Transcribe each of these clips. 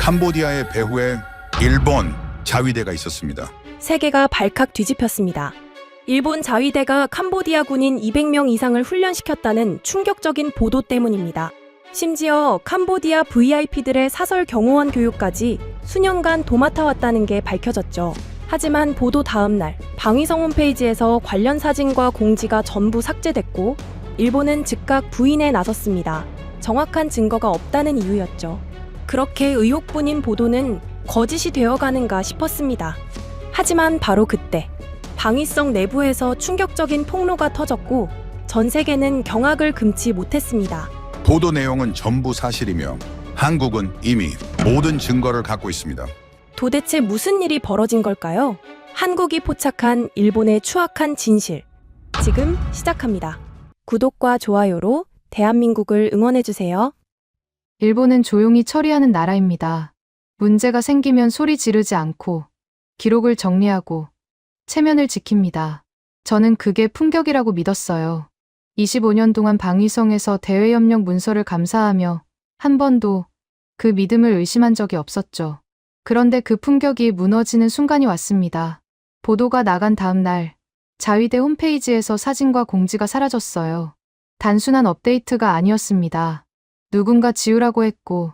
캄보디아의 배후에 일본 자위대가 있었습니다. 세계가 발칵 뒤집혔습니다. 일본 자위대가 캄보디아 군인 200명 이상을 훈련시켰다는 충격적인 보도 때문입니다. 심지어 캄보디아 VIP들의 사설 경호원 교육까지 수년간 도맡아왔다는 게 밝혀졌죠. 하지만 보도 다음 날 방위성 홈페이지에서 관련 사진과 공지가 전부 삭제됐고 일본은 즉각 부인에 나섰습니다. 정확한 증거가 없다는 이유였죠. 그렇게 의혹뿐인 보도는 거짓이 되어가는가 싶었습니다. 하지만 바로 그때 방위성 내부에서 충격적인 폭로가 터졌고 전 세계는 경악을 금치 못했습니다. 보도 내용은 전부 사실이며 한국은 이미 모든 증거를 갖고 있습니다. 도대체 무슨 일이 벌어진 걸까요? 한국이 포착한 일본의 추악한 진실. 지금 시작합니다. 구독과 좋아요로 대한민국을 응원해주세요. 일본은 조용히 처리하는 나라입니다. 문제가 생기면 소리 지르지 않고 기록을 정리하고 체면을 지킵니다. 저는 그게 품격이라고 믿었어요. 25년 동안 방위성에서 대외협력 문서를 감사하며 한 번도 그 믿음을 의심한 적이 없었죠. 그런데 그 품격이 무너지는 순간이 왔습니다. 보도가 나간 다음 날 자위대 홈페이지에서 사진과 공지가 사라졌어요. 단순한 업데이트가 아니었습니다. 누군가 지우라고 했고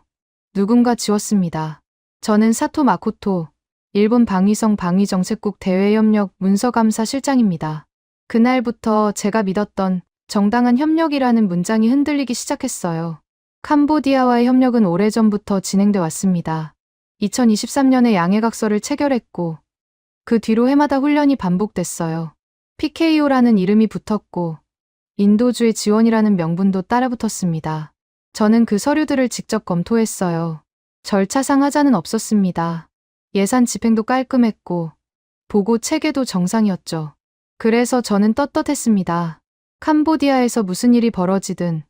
누군가 지웠습니다. 저는 사토 마코토, 일본 방위성 방위정책국 대외협력 문서감사 실장입니다. 그날부터 제가 믿었던 정당한 협력이라는 문장이 흔들리기 시작했어요. 캄보디아와의 협력은 오래전부터 진행돼 왔습니다. 2023년에 양해각서를 체결했고 그 뒤로 해마다 훈련이 반복됐어요. PKO라는 이름이 붙었고 인도주의 지원이라는 명분도 따라붙었습니다. 저는 그 서류들을 직접 검토했어요. 절차상 하자는 없었습니다. 예산 집행도 깔끔했고 보고 체계도 정상이었죠. 그래서 저는 떳떳했습니다. 캄보디아에서 무슨 일이 벌어지든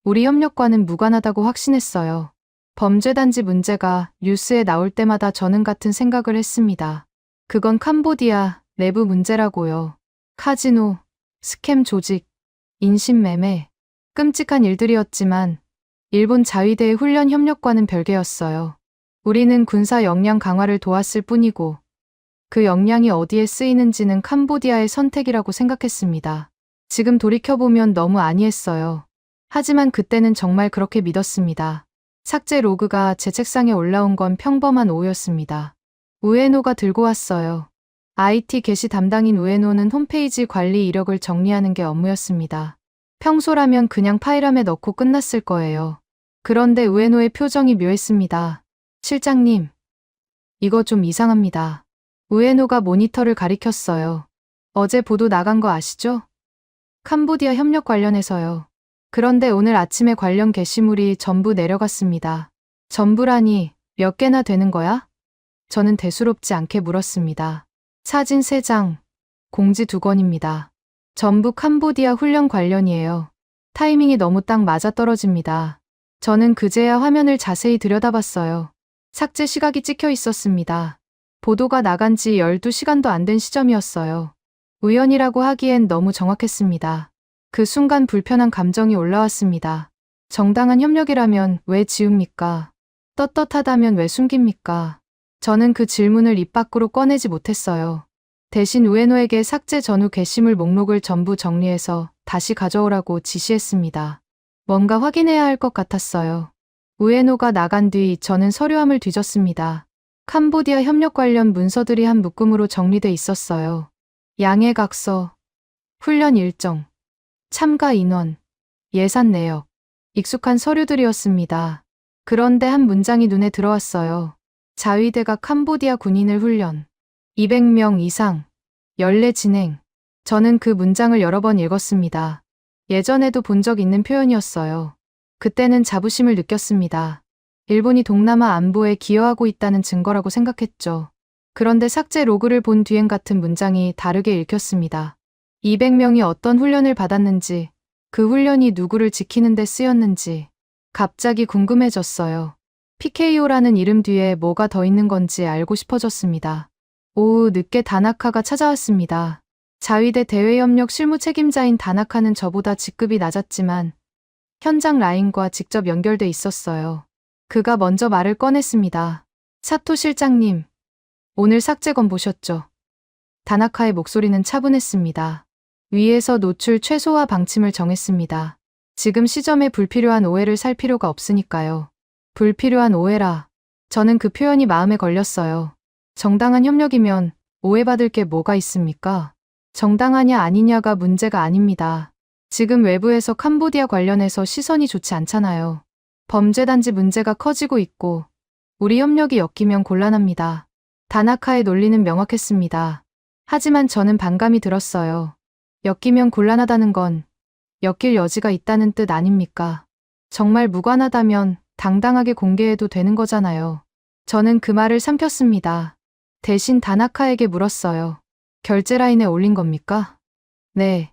우리 협력과는 무관하다고 확신했어요. 범죄단지 문제가 뉴스에 나올 때마다 저는 같은 생각을 했습니다. 그건 캄보디아 내부 문제라고요. 카지노, 스캠 조직, 인신매매, 끔찍한 일들이었지만 일본 자위대의 훈련 협력과는 별개였어요. 우리는 군사 역량 강화를 도왔을 뿐이고 그 역량이 어디에 쓰이는지는 캄보디아의 선택이라고 생각했습니다. 지금 돌이켜보면 너무 안이했어요. 하지만 그때는 정말 그렇게 믿었습니다. 삭제 로그가 제 책상에 올라온 건 평범한 오후였습니다. 우에노가 들고 왔어요. IT 게시 담당인 우에노는 홈페이지 관리 이력을 정리하는 게 업무였습니다. 평소라면 그냥 파일함에 넣고 끝났을 거예요. 그런데 우에노의 표정이 묘했습니다. 실장님, 이거 좀 이상합니다. 우에노가 모니터를 가리켰어요. 어제 보도 나간 거 아시죠? 캄보디아 협력 관련해서요. 그런데 오늘 아침에 관련 게시물이 전부 내려갔습니다. 전부라니 몇 개나 되는 거야? 저는 대수롭지 않게 물었습니다. 사진 3장, 공지 2건입니다. 전부 캄보디아 훈련 관련이에요. 타이밍이 너무 딱 맞아떨어집니다. 저는 그제야 화면을 자세히 들여다봤어요. 삭제 시각이 찍혀 있었습니다. 보도가 나간 지 12시간도 안 된 시점이었어요. 우연이라고 하기엔 너무 정확했습니다. 그 순간 불편한 감정이 올라왔습니다. 정당한 협력이라면 왜 지웁니까? 떳떳하다면 왜 숨깁니까? 저는 그 질문을 입 밖으로 꺼내지 못했어요. 대신 우에노에게 삭제 전후 게시물 목록을 전부 정리해서 다시 가져오라고 지시했습니다. 뭔가 확인해야 할 것 같았어요. 우에노가 나간 뒤 저는 서류함을 뒤졌습니다. 캄보디아 협력 관련 문서들이 한 묶음으로 정리돼 있었어요. 양해각서, 훈련 일정, 참가 인원, 예산 내역, 익숙한 서류들이었습니다. 그런데 한 문장이 눈에 들어왔어요. 자위대가 캄보디아 군인을 훈련, 200명 이상, 연례 진행. 저는 그 문장을 여러 번 읽었습니다. 예전에도 본 적 있는 표현이었어요. 그때는 자부심을 느꼈습니다. 일본이 동남아 안보에 기여하고 있다는 증거라고 생각했죠. 그런데 삭제 로그를 본 뒤엔 같은 문장이 다르게 읽혔습니다. 200명이 어떤 훈련을 받았는지, 그 훈련이 누구를 지키는 데 쓰였는지 갑자기 궁금해졌어요. PKO라는 이름 뒤에 뭐가 더 있는 건지 알고 싶어졌습니다. 오후 늦게 다나카가 찾아왔습니다. 자위대 대외협력 실무 책임자인 다나카는 저보다 직급이 낮았지만 현장 라인과 직접 연결돼 있었어요. 그가 먼저 말을 꺼냈습니다. 사토 실장님, 오늘 삭제건 보셨죠? 다나카의 목소리는 차분했습니다. 위에서 노출 최소화 방침을 정했습니다. 지금 시점에 불필요한 오해를 살 필요가 없으니까요. 불필요한 오해라. 저는 그 표현이 마음에 걸렸어요. 정당한 협력이면 오해받을 게 뭐가 있습니까? 정당하냐 아니냐가 문제가 아닙니다. 지금 외부에서 캄보디아 관련해서 시선이 좋지 않잖아요. 범죄단지 문제가 커지고 있고 우리 협력이 엮이면 곤란합니다. 다나카의 논리는 명확했습니다. 하지만 저는 반감이 들었어요. 엮이면 곤란하다는 건 엮일 여지가 있다는 뜻 아닙니까? 정말 무관하다면 당당하게 공개해도 되는 거잖아요. 저는 그 말을 삼켰습니다. 대신 다나카에게 물었어요. 결제 라인에 올린 겁니까? 네.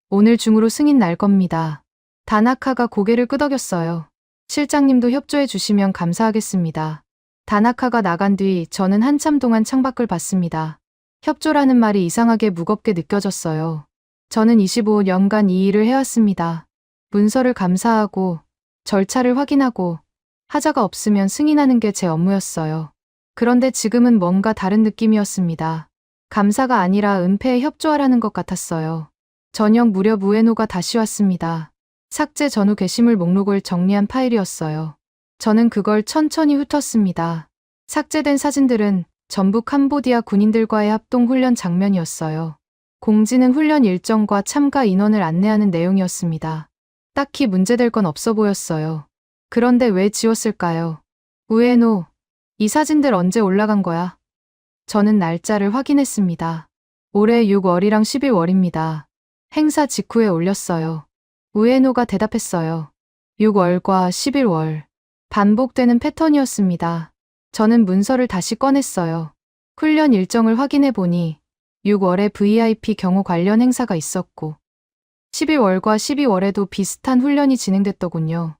오늘 중으로 승인 날 겁니다. 다나카가 고개를 끄덕였어요. 실장님도 협조해 주시면 감사하겠습니다. 다나카가 나간 뒤 저는 한참 동안 창밖을 봤습니다. 협조라는 말이 이상하게 무겁게 느껴졌어요. 저는 25년간 이 일을 해왔습니다. 문서를 감사하고 절차를 확인하고 하자가 없으면 승인하는 게 제 업무였어요. 그런데 지금은 뭔가 다른 느낌이었습니다. 감사가 아니라 은폐에 협조하라는 것 같았어요. 저녁 무렵 우에노가 다시 왔습니다. 삭제 전후 게시물 목록을 정리한 파일이었어요. 저는 그걸 천천히 훑었습니다. 삭제된 사진들은 전부 캄보디아 군인들과의 합동훈련 장면이었어요. 공지는 훈련 일정과 참가 인원을 안내하는 내용이었습니다. 딱히 문제될 건 없어 보였어요. 그런데 왜 지웠을까요? 우에노, 이 사진들 언제 올라간 거야? 저는 날짜를 확인했습니다. 올해 6월이랑 11월입니다. 행사 직후에 올렸어요. 우에노가 대답했어요. 6월과 11월. 반복되는 패턴이었습니다. 저는 문서를 다시 꺼냈어요. 훈련 일정을 확인해 보니 6월에 VIP 경호 관련 행사가 있었고 11월과 12월에도 비슷한 훈련이 진행됐더군요.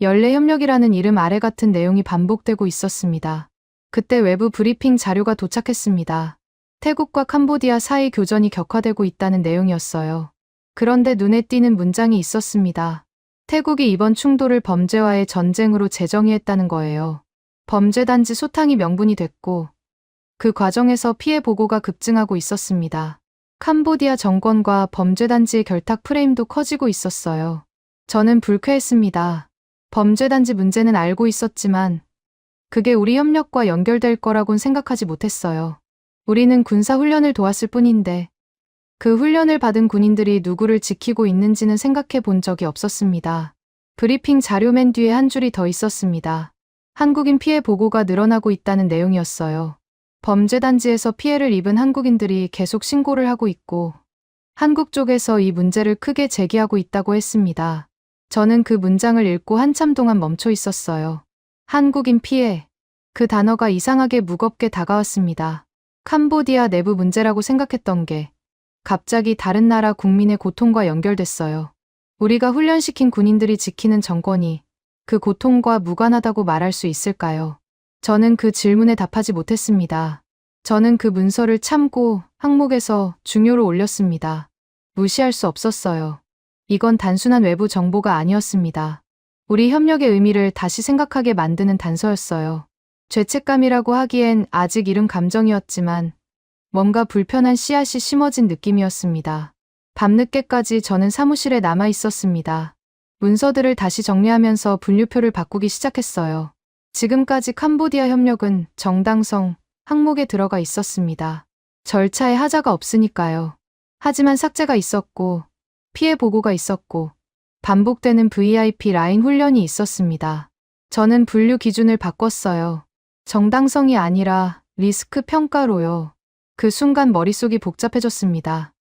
연례협력이라는 이름 아래 같은 내용이 반복되고 있었습니다. 그때 외부 브리핑 자료가 도착했습니다. 태국과 캄보디아 사이 교전이 격화되고 있다는 내용이었어요. 그런데 눈에 띄는 문장이 있었습니다. 태국이 이번 충돌을 범죄와의 전쟁으로 재정의했다는 거예요. 범죄단지 소탕이 명분이 됐고 그 과정에서 피해 보고가 급증하고 있었습니다. 캄보디아 정권과 범죄단지의 결탁 프레임도 커지고 있었어요. 저는 불쾌했습니다. 범죄단지 문제는 알고 있었지만 그게 우리 협력과 연결될 거라곤 생각하지 못했어요. 우리는 군사훈련을 도왔을 뿐인데 그 훈련을 받은 군인들이 누구를 지키고 있는지는 생각해 본 적이 없었습니다. 브리핑 자료 맨 뒤에 한 줄이 더 있었습니다. 한국인 피해 보고가 늘어나고 있다는 내용이었어요. 범죄단지에서 피해를 입은 한국인들이 계속 신고를 하고 있고 한국 쪽에서 이 문제를 크게 제기하고 있다고 했습니다. 저는 그 문장을 읽고 한참 동안 멈춰 있었어요. 한국인 피해. 그 단어가 이상하게 무겁게 다가왔습니다. 캄보디아 내부 문제라고 생각했던 게 갑자기 다른 나라 국민의 고통과 연결됐어요. 우리가 훈련시킨 군인들이 지키는 정권이 그 고통과 무관하다고 말할 수 있을까요? 저는 그 질문에 답하지 못했습니다. 저는 그 문서를 참고 항목에서 중요로 올렸습니다. 무시할 수 없었어요. 이건 단순한 외부 정보가 아니었습니다. 우리 협력의 의미를 다시 생각하게 만드는 단서였어요. 죄책감이라고 하기엔 아직 이른 감정이었지만 뭔가 불편한 씨앗이 심어진 느낌이었습니다. 밤늦게까지 저는 사무실에 남아 있었습니다. 문서들을 다시 정리하면서 분류표를 바꾸기 시작했어요. 지금까지 캄보디아 협력은 정당성 항목에 들어가 있었습니다. 절차에 하자가 없으니까요. 하지만 삭제가 있었고 피해 보고가 있었고 반복되는 VIP 라인 훈련이 있었습니다. 저는 분류 기준을 바꿨어요. 정당성이 아니라 리스크 평가로요. 그 순간 머릿속이 복잡해졌습니다.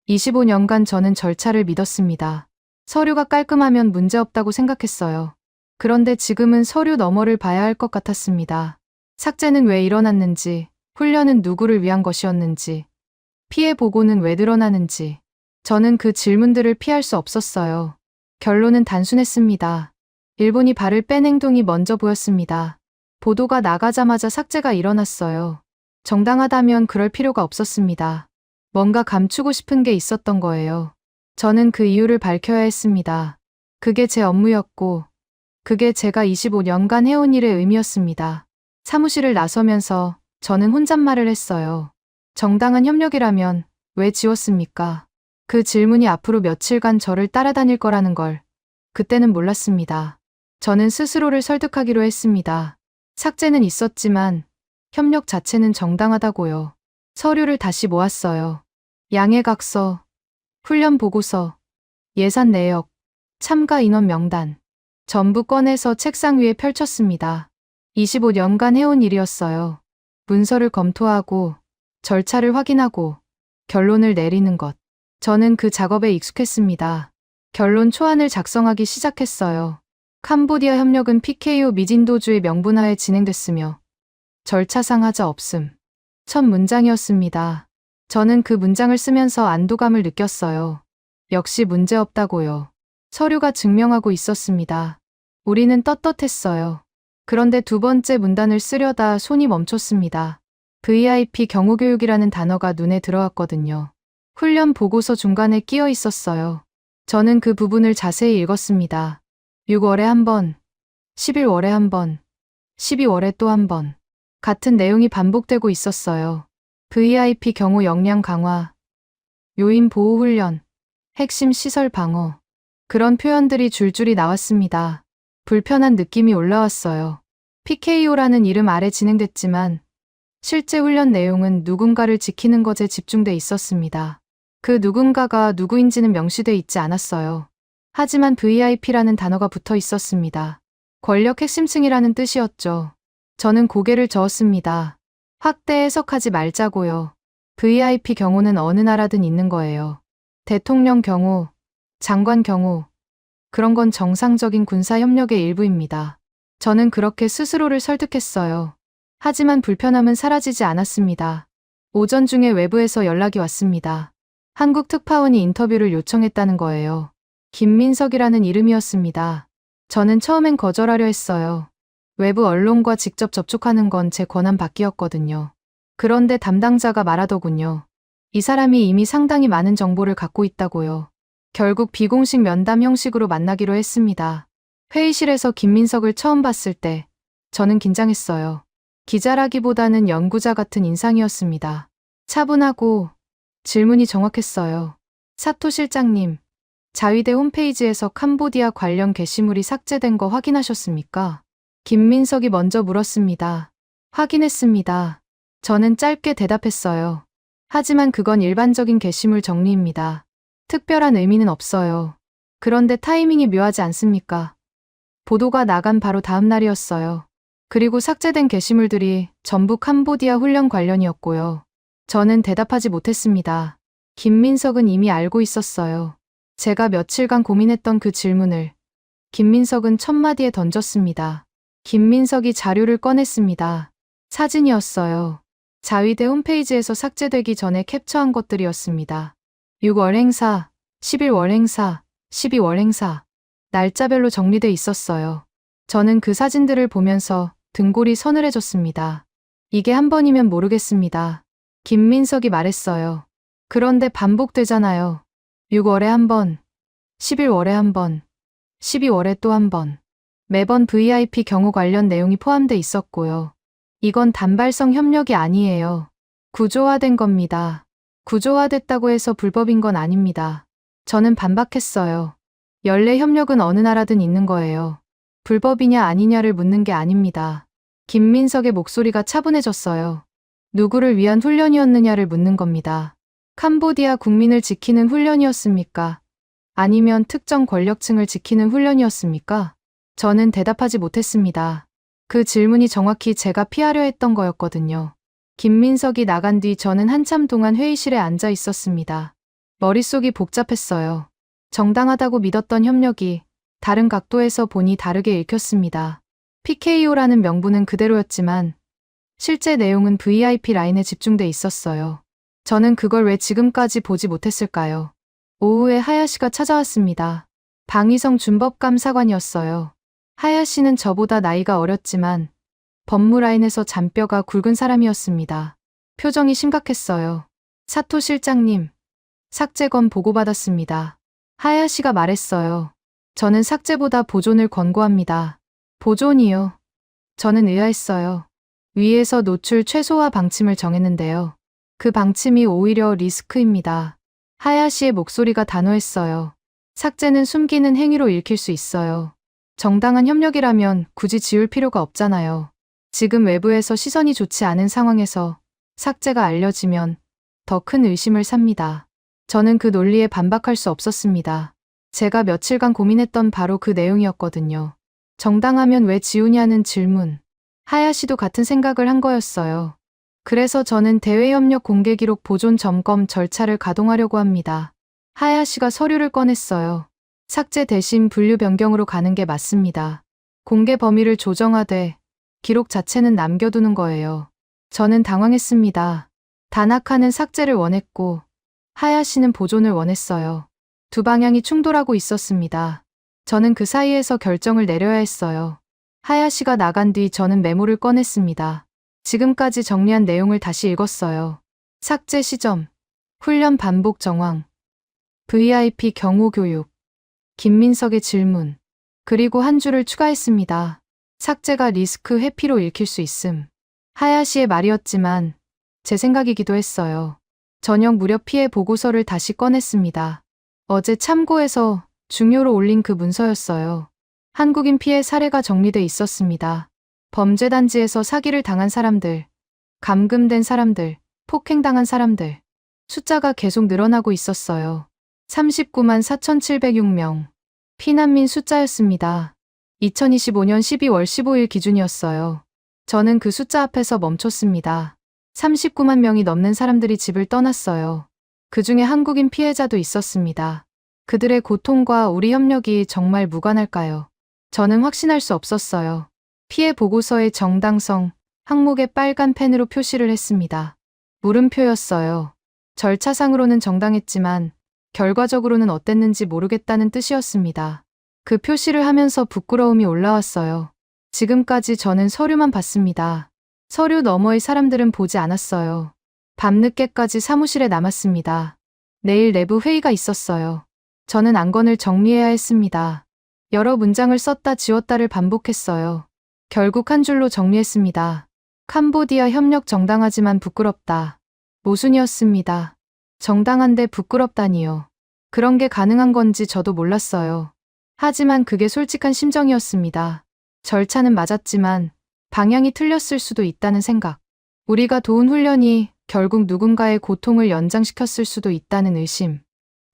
25년간 저는 절차를 믿었습니다. 서류가 깔끔하면 문제없다고 생각했어요. 그런데 지금은 서류 너머를 봐야 할 것 같았습니다. 삭제는 왜 일어났는지, 훈련은 누구를 위한 것이었는지, 피해 보고는 왜 드러나는지, 저는 그 질문들을 피할 수 없었어요. 결론은 단순했습니다. 일본이 발을 뺀 행동이 먼저 보였습니다. 보도가 나가자마자 삭제가 일어났어요. 정당하다면 그럴 필요가 없었습니다. 뭔가 감추고 싶은 게 있었던 거예요. 저는 그 이유를 밝혀야 했습니다. 그게 제 업무였고, 그게 제가 25년간 해온 일의 의미였습니다. 사무실을 나서면서 저는 혼잣말을 했어요. 정당한 협력이라면 왜 지웠습니까? 그 질문이 앞으로 며칠간 저를 따라다닐 거라는 걸 그때는 몰랐습니다. 저는 스스로를 설득하기로 했습니다. 삭제는 있었지만 협력 자체는 정당하다고요. 서류를 다시 모았어요. 양해각서, 훈련 보고서, 예산 내역, 참가 인원 명단. 전부 꺼내서 책상 위에 펼쳤습니다. 25년간 해온 일이었어요. 문서를 검토하고, 절차를 확인하고, 결론을 내리는 것. 저는 그 작업에 익숙했습니다. 결론 초안을 작성하기 시작했어요. 캄보디아 협력은 PKO 미진도주의 명분하에 진행됐으며 절차상 하자 없음. 첫 문장이었습니다. 저는 그 문장을 쓰면서 안도감을 느꼈어요. 역시 문제없다고요. 서류가 증명하고 있었습니다. 우리는 떳떳했어요. 그런데 두 번째 문단을 쓰려다 손이 멈췄습니다. VIP 경호교육이라는 단어가 눈에 들어왔거든요. 훈련 보고서 중간에 끼어 있었어요. 저는 그 부분을 자세히 읽었습니다. 6월에 한 번, 11월에 한 번, 12월에 또 한 번. 같은 내용이 반복되고 있었어요. VIP 경호 역량 강화, 요인 보호 훈련, 핵심 시설 방어. 그런 표현들이 줄줄이 나왔습니다. 불편한 느낌이 올라왔어요. PKO라는 이름 아래 진행됐지만 실제 훈련 내용은 누군가를 지키는 것에 집중돼 있었습니다. 그 누군가가 누구인지는 명시돼 있지 않았어요. 하지만 VIP라는 단어가 붙어 있었습니다. 권력 핵심층이라는 뜻이었죠. 저는 고개를 저었습니다. 확대 해석하지 말자고요. VIP 경호는 어느 나라든 있는 거예요. 대통령 경호, 장관 경호, 그런 건 정상적인 군사협력의 일부입니다. 저는 그렇게 스스로를 설득했어요. 하지만 불편함은 사라지지 않았습니다. 오전 중에 외부에서 연락이 왔습니다. 한국 특파원이 인터뷰를 요청했다는 거예요. 김민석이라는 이름이었습니다. 저는 처음엔 거절하려 했어요. 외부 언론과 직접 접촉하는 건 제 권한 밖이었거든요. 그런데 담당자가 말하더군요. 이 사람이 이미 상당히 많은 정보를 갖고 있다고요. 결국 비공식 면담 형식으로 만나기로 했습니다. 회의실에서 김민석을 처음 봤을 때 저는 긴장했어요. 기자라기보다는 연구자 같은 인상이었습니다. 차분하고 질문이 정확했어요. 사토 실장님, 자위대 홈페이지에서 캄보디아 관련 게시물이 삭제된 거 확인하셨습니까? 김민석이 먼저 물었습니다. 확인했습니다. 저는 짧게 대답했어요. 하지만 그건 일반적인 게시물 정리입니다. 특별한 의미는 없어요. 그런데 타이밍이 묘하지 않습니까? 보도가 나간 바로 다음 날이었어요. 그리고 삭제된 게시물들이 전부 캄보디아 훈련 관련이었고요. 저는 대답하지 못했습니다. 김민석은 이미 알고 있었어요. 제가 며칠간 고민했던 그 질문을 김민석은 첫 마디에 던졌습니다. 김민석이 자료를 꺼냈습니다. 사진이었어요. 자위대 홈페이지에서 삭제되기 전에 캡처한 것들이었습니다. 6월 행사, 11월 행사, 12월 행사. 날짜별로 정리돼 있었어요. 저는 그 사진들을 보면서 등골이 서늘해졌습니다. 이게 한 번이면 모르겠습니다. 김민석이 말했어요. 그런데 반복되잖아요. 6월에 한 번, 11월에 한 번, 12월에 또 한 번. 매번 VIP 경호 관련 내용이 포함돼 있었고요. 이건 단발성 협력이 아니에요. 구조화된 겁니다. 구조화됐다고 해서 불법인 건 아닙니다. 저는 반박했어요. 연례 협력은 어느 나라든 있는 거예요. 불법이냐 아니냐를 묻는 게 아닙니다. 김민석의 목소리가 차분해졌어요. 누구를 위한 훈련이었느냐를 묻는 겁니다. 캄보디아 국민을 지키는 훈련이었습니까? 아니면 특정 권력층을 지키는 훈련이었습니까? 저는 대답하지 못했습니다. 그 질문이 정확히 제가 피하려 했던 거였거든요. 김민석이 나간 뒤 저는 한참 동안 회의실에 앉아 있었습니다. 머릿속이 복잡했어요. 정당하다고 믿었던 협력이 다른 각도에서 보니 다르게 읽혔습니다. PKO라는 명분은 그대로였지만 실제 내용은 VIP 라인에 집중돼 있었어요. 저는 그걸 왜 지금까지 보지 못했을까요? 오후에 하야시가 찾아왔습니다. 방희성 준법감사관이었어요. 하야시는 저보다 나이가 어렸지만 법무라인에서 잔뼈가 굵은 사람이었습니다. 표정이 심각했어요. 사토 실장님, 삭제건 보고받았습니다. 하야시가 말했어요. 저는 삭제보다 보존을 권고합니다. 보존이요. 저는 의아했어요. 위에서 노출 최소화 방침을 정했는데요. 그 방침이 오히려 리스크입니다. 하야시의 목소리가 단호했어요. 삭제는 숨기는 행위로 읽힐 수 있어요. 정당한 협력이라면 굳이 지울 필요가 없잖아요. 지금 외부에서 시선이 좋지 않은 상황에서 삭제가 알려지면 더 큰 의심을 삽니다. 저는 그 논리에 반박할 수 없었습니다. 제가 며칠간 고민했던 바로 그 내용이었거든요. 정당하면 왜 지우냐는 질문. 하야시도 같은 생각을 한 거였어요. 그래서 저는 대외협력 공개기록 보존 점검 절차를 가동하려고 합니다. 하야시가 서류를 꺼냈어요. 삭제 대신 분류 변경으로 가는 게 맞습니다. 공개 범위를 조정하되 기록 자체는 남겨두는 거예요. 저는 당황했습니다. 다나카는 삭제를 원했고 하야시는 보존을 원했어요. 두 방향이 충돌하고 있었습니다. 저는 그 사이에서 결정을 내려야 했어요. 하야시가 나간 뒤 저는 메모를 꺼냈습니다. 지금까지 정리한 내용을 다시 읽었어요. 삭제 시점, 훈련 반복 정황, VIP 경호 교육, 김민석의 질문, 그리고 한 줄을 추가했습니다. 삭제가 리스크 회피로 읽힐 수 있음. 하야시의 말이었지만 제 생각이기도 했어요. 저녁 무렵 피해 보고서를 다시 꺼냈습니다. 어제 참고해서 중요로 올린 그 문서였어요. 한국인 피해 사례가 정리돼 있었습니다. 범죄단지에서 사기를 당한 사람들, 감금된 사람들, 폭행당한 사람들. 숫자가 계속 늘어나고 있었어요. 39만 4,706명. 피난민 숫자였습니다. 2025년 12월 15일 기준이었어요. 저는 그 숫자 앞에서 멈췄습니다. 39만 명이 넘는 사람들이 집을 떠났어요. 그 중에 한국인 피해자도 있었습니다. 그들의 고통과 우리 협력이 정말 무관할까요? 저는 확신할 수 없었어요. 피해 보고서의 정당성, 항목에 빨간 펜으로 표시를 했습니다. 물음표였어요. 절차상으로는 정당했지만 결과적으로는 어땠는지 모르겠다는 뜻이었습니다. 그 표시를 하면서 부끄러움이 올라왔어요. 지금까지 저는 서류만 봤습니다. 서류 너머의 사람들은 보지 않았어요. 밤늦게까지 사무실에 남았습니다. 내일 내부 회의가 있었어요. 저는 안건을 정리해야 했습니다. 여러 문장을 썼다 지웠다를 반복했어요. 결국 한 줄로 정리했습니다. 캄보디아 협력 정당하지만 부끄럽다. 모순이었습니다. 정당한데 부끄럽다니요. 그런 게 가능한 건지 저도 몰랐어요. 하지만 그게 솔직한 심정이었습니다. 절차는 맞았지만 방향이 틀렸을 수도 있다는 생각. 우리가 도운 훈련이 결국 누군가의 고통을 연장시켰을 수도 있다는 의심.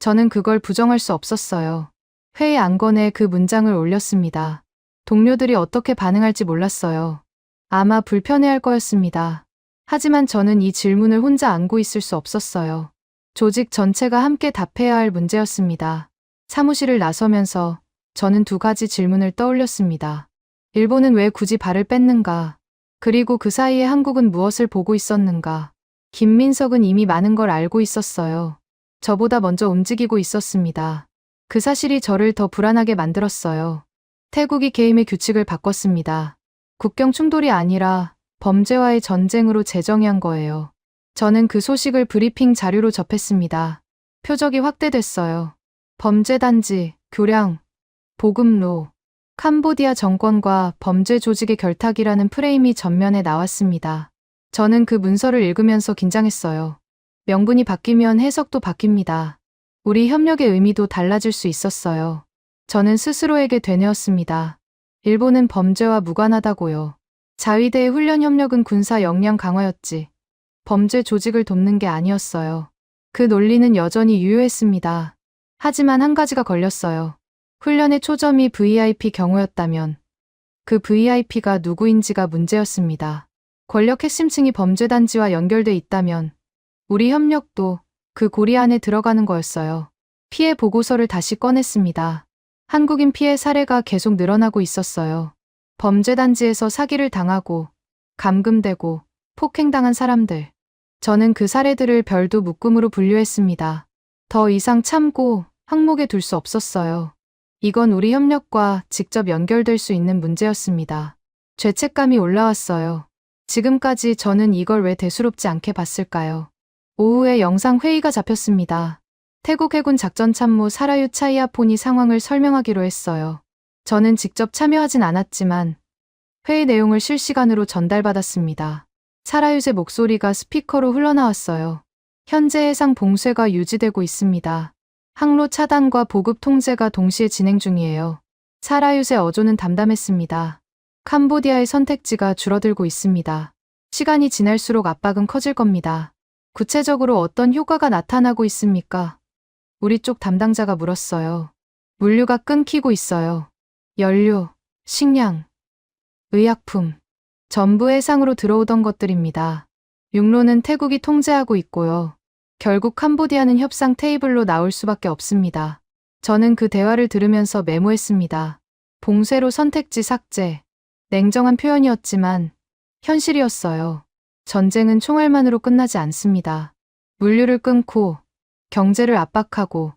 저는 그걸 부정할 수 없었어요. 회의 안건에 그 문장을 올렸습니다. 동료들이 어떻게 반응할지 몰랐어요. 아마 불편해할 거였습니다. 하지만 저는 이 질문을 혼자 안고 있을 수 없었어요. 조직 전체가 함께 답해야 할 문제였습니다. 사무실을 나서면서 저는 두 가지 질문을 떠올렸습니다. 일본은 왜 굳이 발을 뺐는가? 그리고 그 사이에 한국은 무엇을 보고 있었는가? 김민석은 이미 많은 걸 알고 있었어요. 저보다 먼저 움직이고 있었습니다. 그 사실이 저를 더 불안하게 만들었어요. 태국이 게임의 규칙을 바꿨습니다. 국경 충돌이 아니라 범죄와의 전쟁으로 재정의한 거예요. 저는 그 소식을 브리핑 자료로 접했습니다. 표적이 확대됐어요. 범죄단지, 교량, 보급로, 캄보디아 정권과 범죄 조직의 결탁이라는 프레임이 전면에 나왔습니다. 저는 그 문서를 읽으면서 긴장했어요. 명분이 바뀌면 해석도 바뀝니다. 우리 협력의 의미도 달라질 수 있었어요. 저는 스스로에게 되뇌었습니다. 일본은 범죄와 무관하다고요. 자위대의 훈련 협력은 군사 역량 강화였지. 범죄 조직을 돕는 게 아니었어요. 그 논리는 여전히 유효했습니다. 하지만 한 가지가 걸렸어요. 훈련의 초점이 VIP 경우였다면 그 VIP가 누구인지가 문제였습니다. 권력 핵심층이 범죄단지와 연결돼 있다면 우리 협력도 그 고리 안에 들어가는 거였어요. 피해 보고서를 다시 꺼냈습니다. 한국인 피해 사례가 계속 늘어나고 있었어요. 범죄단지에서 사기를 당하고 감금되고 폭행당한 사람들. 저는 그 사례들을 별도 묶음으로 분류했습니다. 더 이상 참고 항목에 둘 수 없었어요. 이건 우리 협력과 직접 연결될 수 있는 문제였습니다. 죄책감이 올라왔어요. 지금까지 저는 이걸 왜 대수롭지 않게 봤을까요? 오후에 영상 회의가 잡혔습니다. 태국 해군 작전참모 사라유 차이아폰이 상황을 설명하기로 했어요. 저는 직접 참여하진 않았지만 회의 내용을 실시간으로 전달받았습니다. 사라윕의 목소리가 스피커로 흘러나왔어요. 현재 해상 봉쇄가 유지되고 있습니다. 항로 차단과 보급 통제가 동시에 진행 중이에요. 사라윕의 어조는 담담했습니다. 캄보디아의 선택지가 줄어들고 있습니다. 시간이 지날수록 압박은 커질 겁니다. 구체적으로 어떤 효과가 나타나고 있습니까? 우리 쪽 담당자가 물었어요. 물류가 끊기고 있어요. 연료, 식량, 의약품, 전부 해상으로 들어오던 것들입니다. 육로는 태국이 통제하고 있고요. 결국 캄보디아는 협상 테이블로 나올 수밖에 없습니다. 저는 그 대화를 들으면서 메모했습니다. 봉쇄로 선택지 삭제. 냉정한 표현이었지만 현실이었어요. 전쟁은 총알만으로 끝나지 않습니다. 물류를 끊고 경제를 압박하고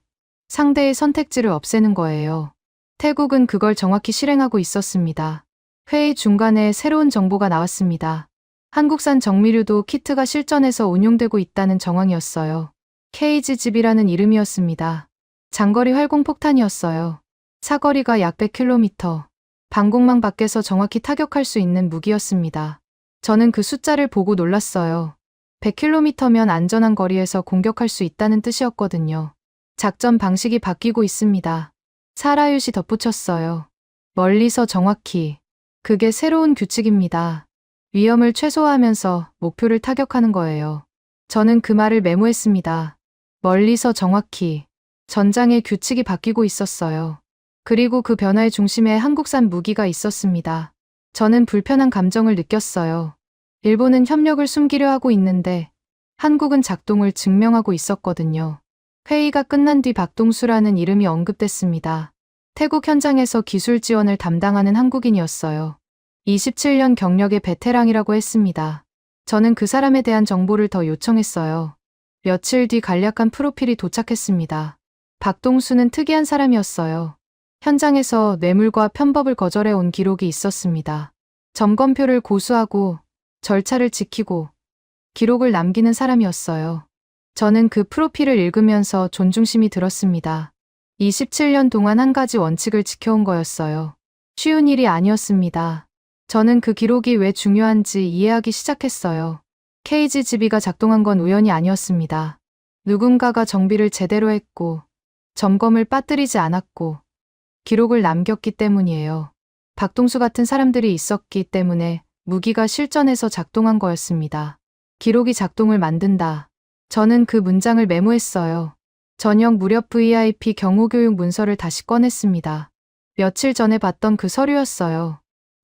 상대의 선택지를 없애는 거예요. 태국은 그걸 정확히 실행하고 있었습니다. 회의 중간에 새로운 정보가 나왔습니다. 한국산 정미류도 키트가 실전에서 운용되고 있다는 정황이었어요. KGGB라는 이름이었습니다. 장거리 활공폭탄이었어요. 사거리가 약 100km. 방공망 밖에서 정확히 타격할 수 있는 무기였습니다. 저는 그 숫자를 보고 놀랐어요. 100km면 안전한 거리에서 공격할 수 있다는 뜻이었거든요. 작전 방식이 바뀌고 있습니다. 사라윕이 덧붙였어요. 멀리서 정확히. 그게 새로운 규칙입니다. 위험을 최소화하면서 목표를 타격하는 거예요. 저는 그 말을 메모했습니다. 멀리서 정확히. 전장의 규칙이 바뀌고 있었어요. 그리고 그 변화의 중심에 한국산 무기가 있었습니다. 저는 불편한 감정을 느꼈어요. 일본은 협력을 숨기려 하고 있는데 한국은 작동을 증명하고 있었거든요. 회의가 끝난 뒤 박동수라는 이름이 언급됐습니다. 태국 현장에서 기술 지원을 담당하는 한국인이었어요. 27년 경력의 베테랑이라고 했습니다. 저는 그 사람에 대한 정보를 더 요청했어요. 며칠 뒤 간략한 프로필이 도착했습니다. 박동수는 특이한 사람이었어요. 현장에서 뇌물과 편법을 거절해 온 기록이 있었습니다. 점검표를 고수하고 절차를 지키고 기록을 남기는 사람이었어요. 저는 그 프로필을 읽으면서 존중심이 들었습니다. 27년 동안 한 가지 원칙을 지켜온 거였어요. 쉬운 일이 아니었습니다. 저는 그 기록이 왜 중요한지 이해하기 시작했어요. KGGB가 작동한 건 우연이 아니었습니다. 누군가가 정비를 제대로 했고 점검을 빠뜨리지 않았고 기록을 남겼기 때문이에요. 박동수 같은 사람들이 있었기 때문에 무기가 실전에서 작동한 거였습니다. 기록이 작동을 만든다. 저는 그 문장을 메모했어요. 저녁 무렵 VIP 경호교육 문서를 다시 꺼냈습니다. 며칠 전에 봤던 그 서류였어요.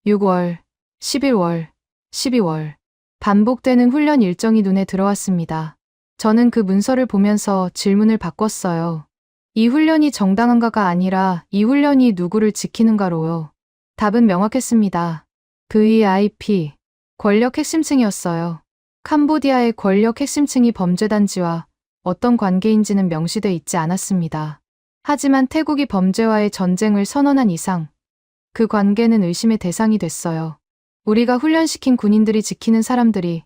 6월, 11월, 12월. 반복되는 훈련 일정이 눈에 들어왔습니다. 저는 그 문서를 보면서 질문을 바꿨어요. 이 훈련이 정당한가가 아니라 이 훈련이 누구를 지키는가로요. 답은 명확했습니다. VIP, 권력 핵심층이었어요. 캄보디아의 권력 핵심층이 범죄단지와 어떤 관계인지는 명시돼 있지 않았습니다. 하지만 태국이 범죄와의 전쟁을 선언한 이상 그 관계는 의심의 대상이 됐어요. 우리가 훈련시킨 군인들이 지키는 사람들이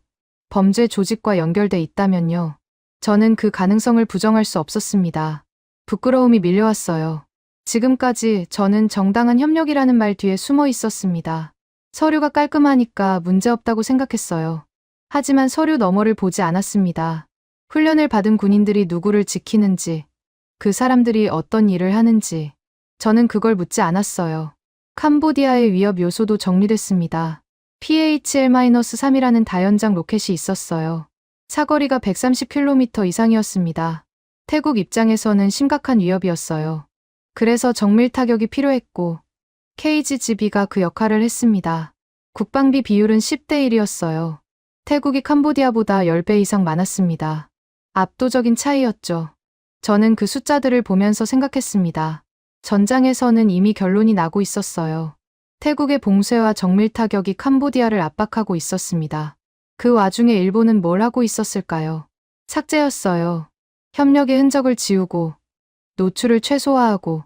범죄 조직과 연결돼 있다면요. 저는 그 가능성을 부정할 수 없었습니다. 부끄러움이 밀려왔어요. 지금까지 저는 정당한 협력이라는 말 뒤에 숨어 있었습니다. 서류가 깔끔하니까 문제없다고 생각했어요. 하지만 서류 너머를 보지 않았습니다. 훈련을 받은 군인들이 누구를 지키는지, 그 사람들이 어떤 일을 하는지, 저는 그걸 묻지 않았어요. 캄보디아의 위협 요소도 정리됐습니다. PHL-3이라는 다연장 로켓이 있었어요. 사거리가 130km 이상이었습니다. 태국 입장에서는 심각한 위협이었어요. 그래서 정밀 타격이 필요했고 KGGB가 그 역할을 했습니다. 국방비 비율은 10대 1이었어요. 태국이 캄보디아보다 10배 이상 많았습니다. 압도적인 차이였죠. 저는 그 숫자들을 보면서 생각했습니다. 전장에서는 이미 결론이 나고 있었어요. 태국의 봉쇄와 정밀 타격이 캄보디아를 압박하고 있었습니다. 그 와중에 일본은 뭘 하고 있었을까요? 삭제였어요. 협력의 흔적을 지우고 노출을 최소화하고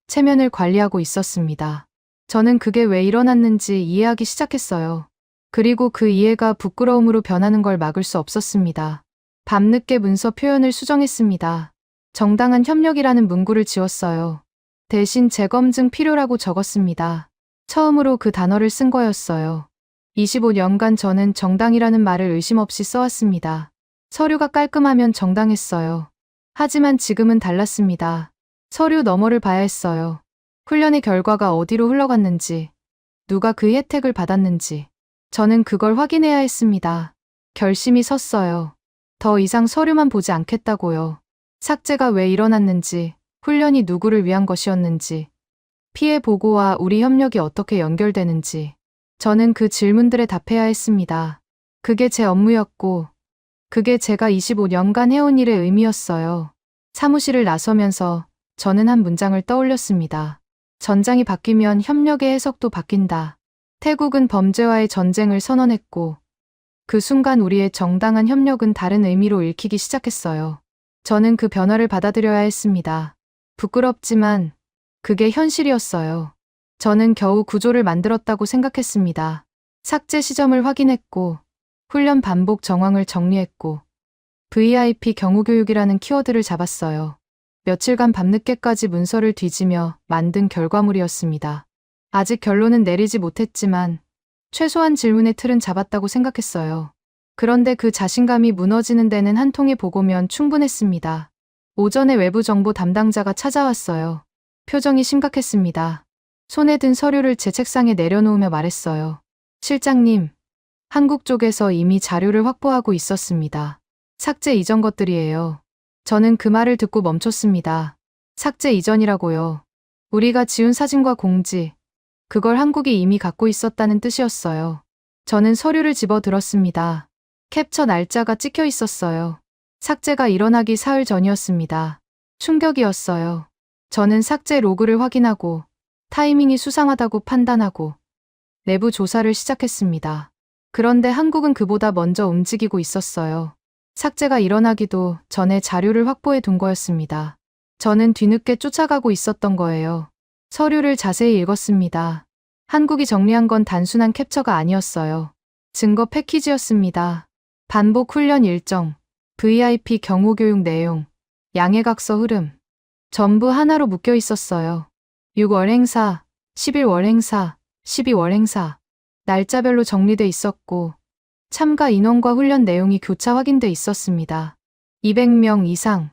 체면을 관리하고 있었습니다. 저는 그게 왜 일어났는지 이해하기 시작했어요. 그리고 그 이해가 부끄러움으로 변하는 걸 막을 수 없었습니다. 밤늦게 문서 표현을 수정했습니다. 정당한 협력이라는 문구를 지웠어요. 대신 재검증 필요라고 적었습니다. 처음으로 그 단어를 쓴 거였어요. 25년간 저는 정당이라는 말을 의심 없이 써왔습니다. 서류가 깔끔하면 정당했어요. 하지만 지금은 달랐습니다. 서류 너머를 봐야 했어요. 훈련의 결과가 어디로 흘러갔는지, 누가 그 혜택을 받았는지, 저는 그걸 확인해야 했습니다. 결심이 섰어요. 더 이상 서류만 보지 않겠다고요. 삭제가 왜 일어났는지, 훈련이 누구를 위한 것이었는지, 피해 보고와 우리 협력이 어떻게 연결되는지, 저는 그 질문들에 답해야 했습니다. 그게 제 업무였고, 그게 제가 25년간 해온 일의 의미였어요. 사무실을 나서면서 저는 한 문장을 떠올렸습니다. 전장이 바뀌면 협력의 해석도 바뀐다. 태국은 범죄와의 전쟁을 선언했고, 그 순간 우리의 정당한 협력은 다른 의미로 읽히기 시작했어요. 저는 그 변화를 받아들여야 했습니다. 부끄럽지만 그게 현실이었어요. 저는 겨우 구조를 만들었다고 생각했습니다. 삭제 시점을 확인했고, 훈련 반복 정황을 정리했고, VIP 경우교육이라는 키워드를 잡았어요. 며칠간 밤늦게까지 문서를 뒤지며 만든 결과물이었습니다. 아직 결론은 내리지 못했지만 최소한 질문의 틀은 잡았다고 생각했어요. 그런데 그 자신감이 무너지는 데는 한 통의 보고면 충분했습니다. 오전에 외부 정보 담당자가 찾아왔어요. 표정이 심각했습니다. 손에 든 서류를 제 책상에 내려놓으며 말했어요. 실장님, 한국 쪽에서 이미 자료를 확보하고 있었습니다. 삭제 이전 것들이에요. 저는 그 말을 듣고 멈췄습니다. 삭제 이전이라고요. 우리가 지운 사진과 공지, 그걸 한국이 이미 갖고 있었다는 뜻이었어요. 저는 서류를 집어 들었습니다. 캡처 날짜가 찍혀 있었어요. 삭제가 일어나기 사흘 전이었습니다. 충격이었어요. 저는 삭제 로그를 확인하고 타이밍이 수상하다고 판단하고 내부 조사를 시작했습니다. 그런데 한국은 그보다 먼저 움직이고 있었어요. 삭제가 일어나기도 전에 자료를 확보해 둔 거였습니다. 저는 뒤늦게 쫓아가고 있었던 거예요. 서류를 자세히 읽었습니다. 한국이 정리한 건 단순한 캡처가 아니었어요. 증거 패키지였습니다. 반복 훈련 일정, VIP 경호교육 내용, 양해각서 흐름, 전부 하나로 묶여 있었어요. 6월 행사, 11월 행사, 12월 행사, 날짜별로 정리돼 있었고, 참가 인원과 훈련 내용이 교차 확인돼 있었습니다. 200명 이상,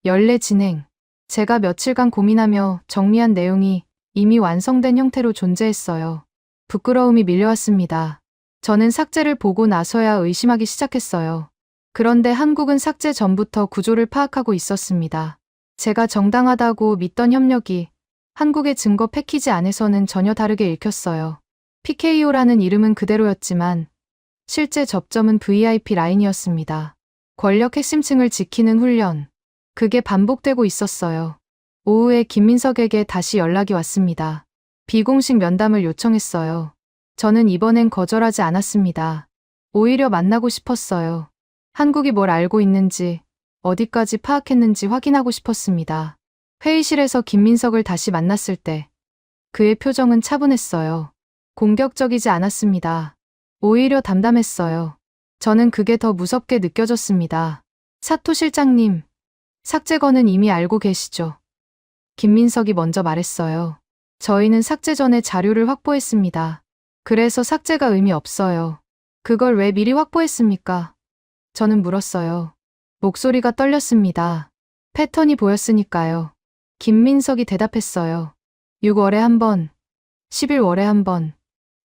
연례 진행. 제가 며칠간 고민하며 정리한 내용이 이미 완성된 형태로 존재했어요. 부끄러움이 밀려왔습니다. 저는 삭제를 보고 나서야 의심하기 시작했어요. 그런데 한국은 삭제 전부터 구조를 파악하고 있었습니다. 제가 정당하다고 믿던 협력이 한국의 증거 패키지 안에서는 전혀 다르게 읽혔어요. PKO라는 이름은 그대로였지만 실제 접점은 VIP 라인이었습니다. 권력 핵심층을 지키는 훈련. 그게 반복되고 있었어요. 오후에 김민석에게 다시 연락이 왔습니다. 비공식 면담을 요청했어요. 저는 이번엔 거절하지 않았습니다. 오히려 만나고 싶었어요. 한국이 뭘 알고 있는지, 어디까지 파악했는지 확인하고 싶었습니다. 회의실에서 김민석을 다시 만났을 때 그의 표정은 차분했어요. 공격적이지 않았습니다. 오히려 담담했어요. 저는 그게 더 무섭게 느껴졌습니다. 사토 실장님, 삭제건은 이미 알고 계시죠? 김민석이 먼저 말했어요. 저희는 삭제 전에 자료를 확보했습니다. 그래서 삭제가 의미 없어요. 그걸 왜 미리 확보했습니까? 저는 물었어요. 목소리가 떨렸습니다. 패턴이 보였으니까요. 김민석이 대답했어요. 6월에 한 번, 11월에 한 번,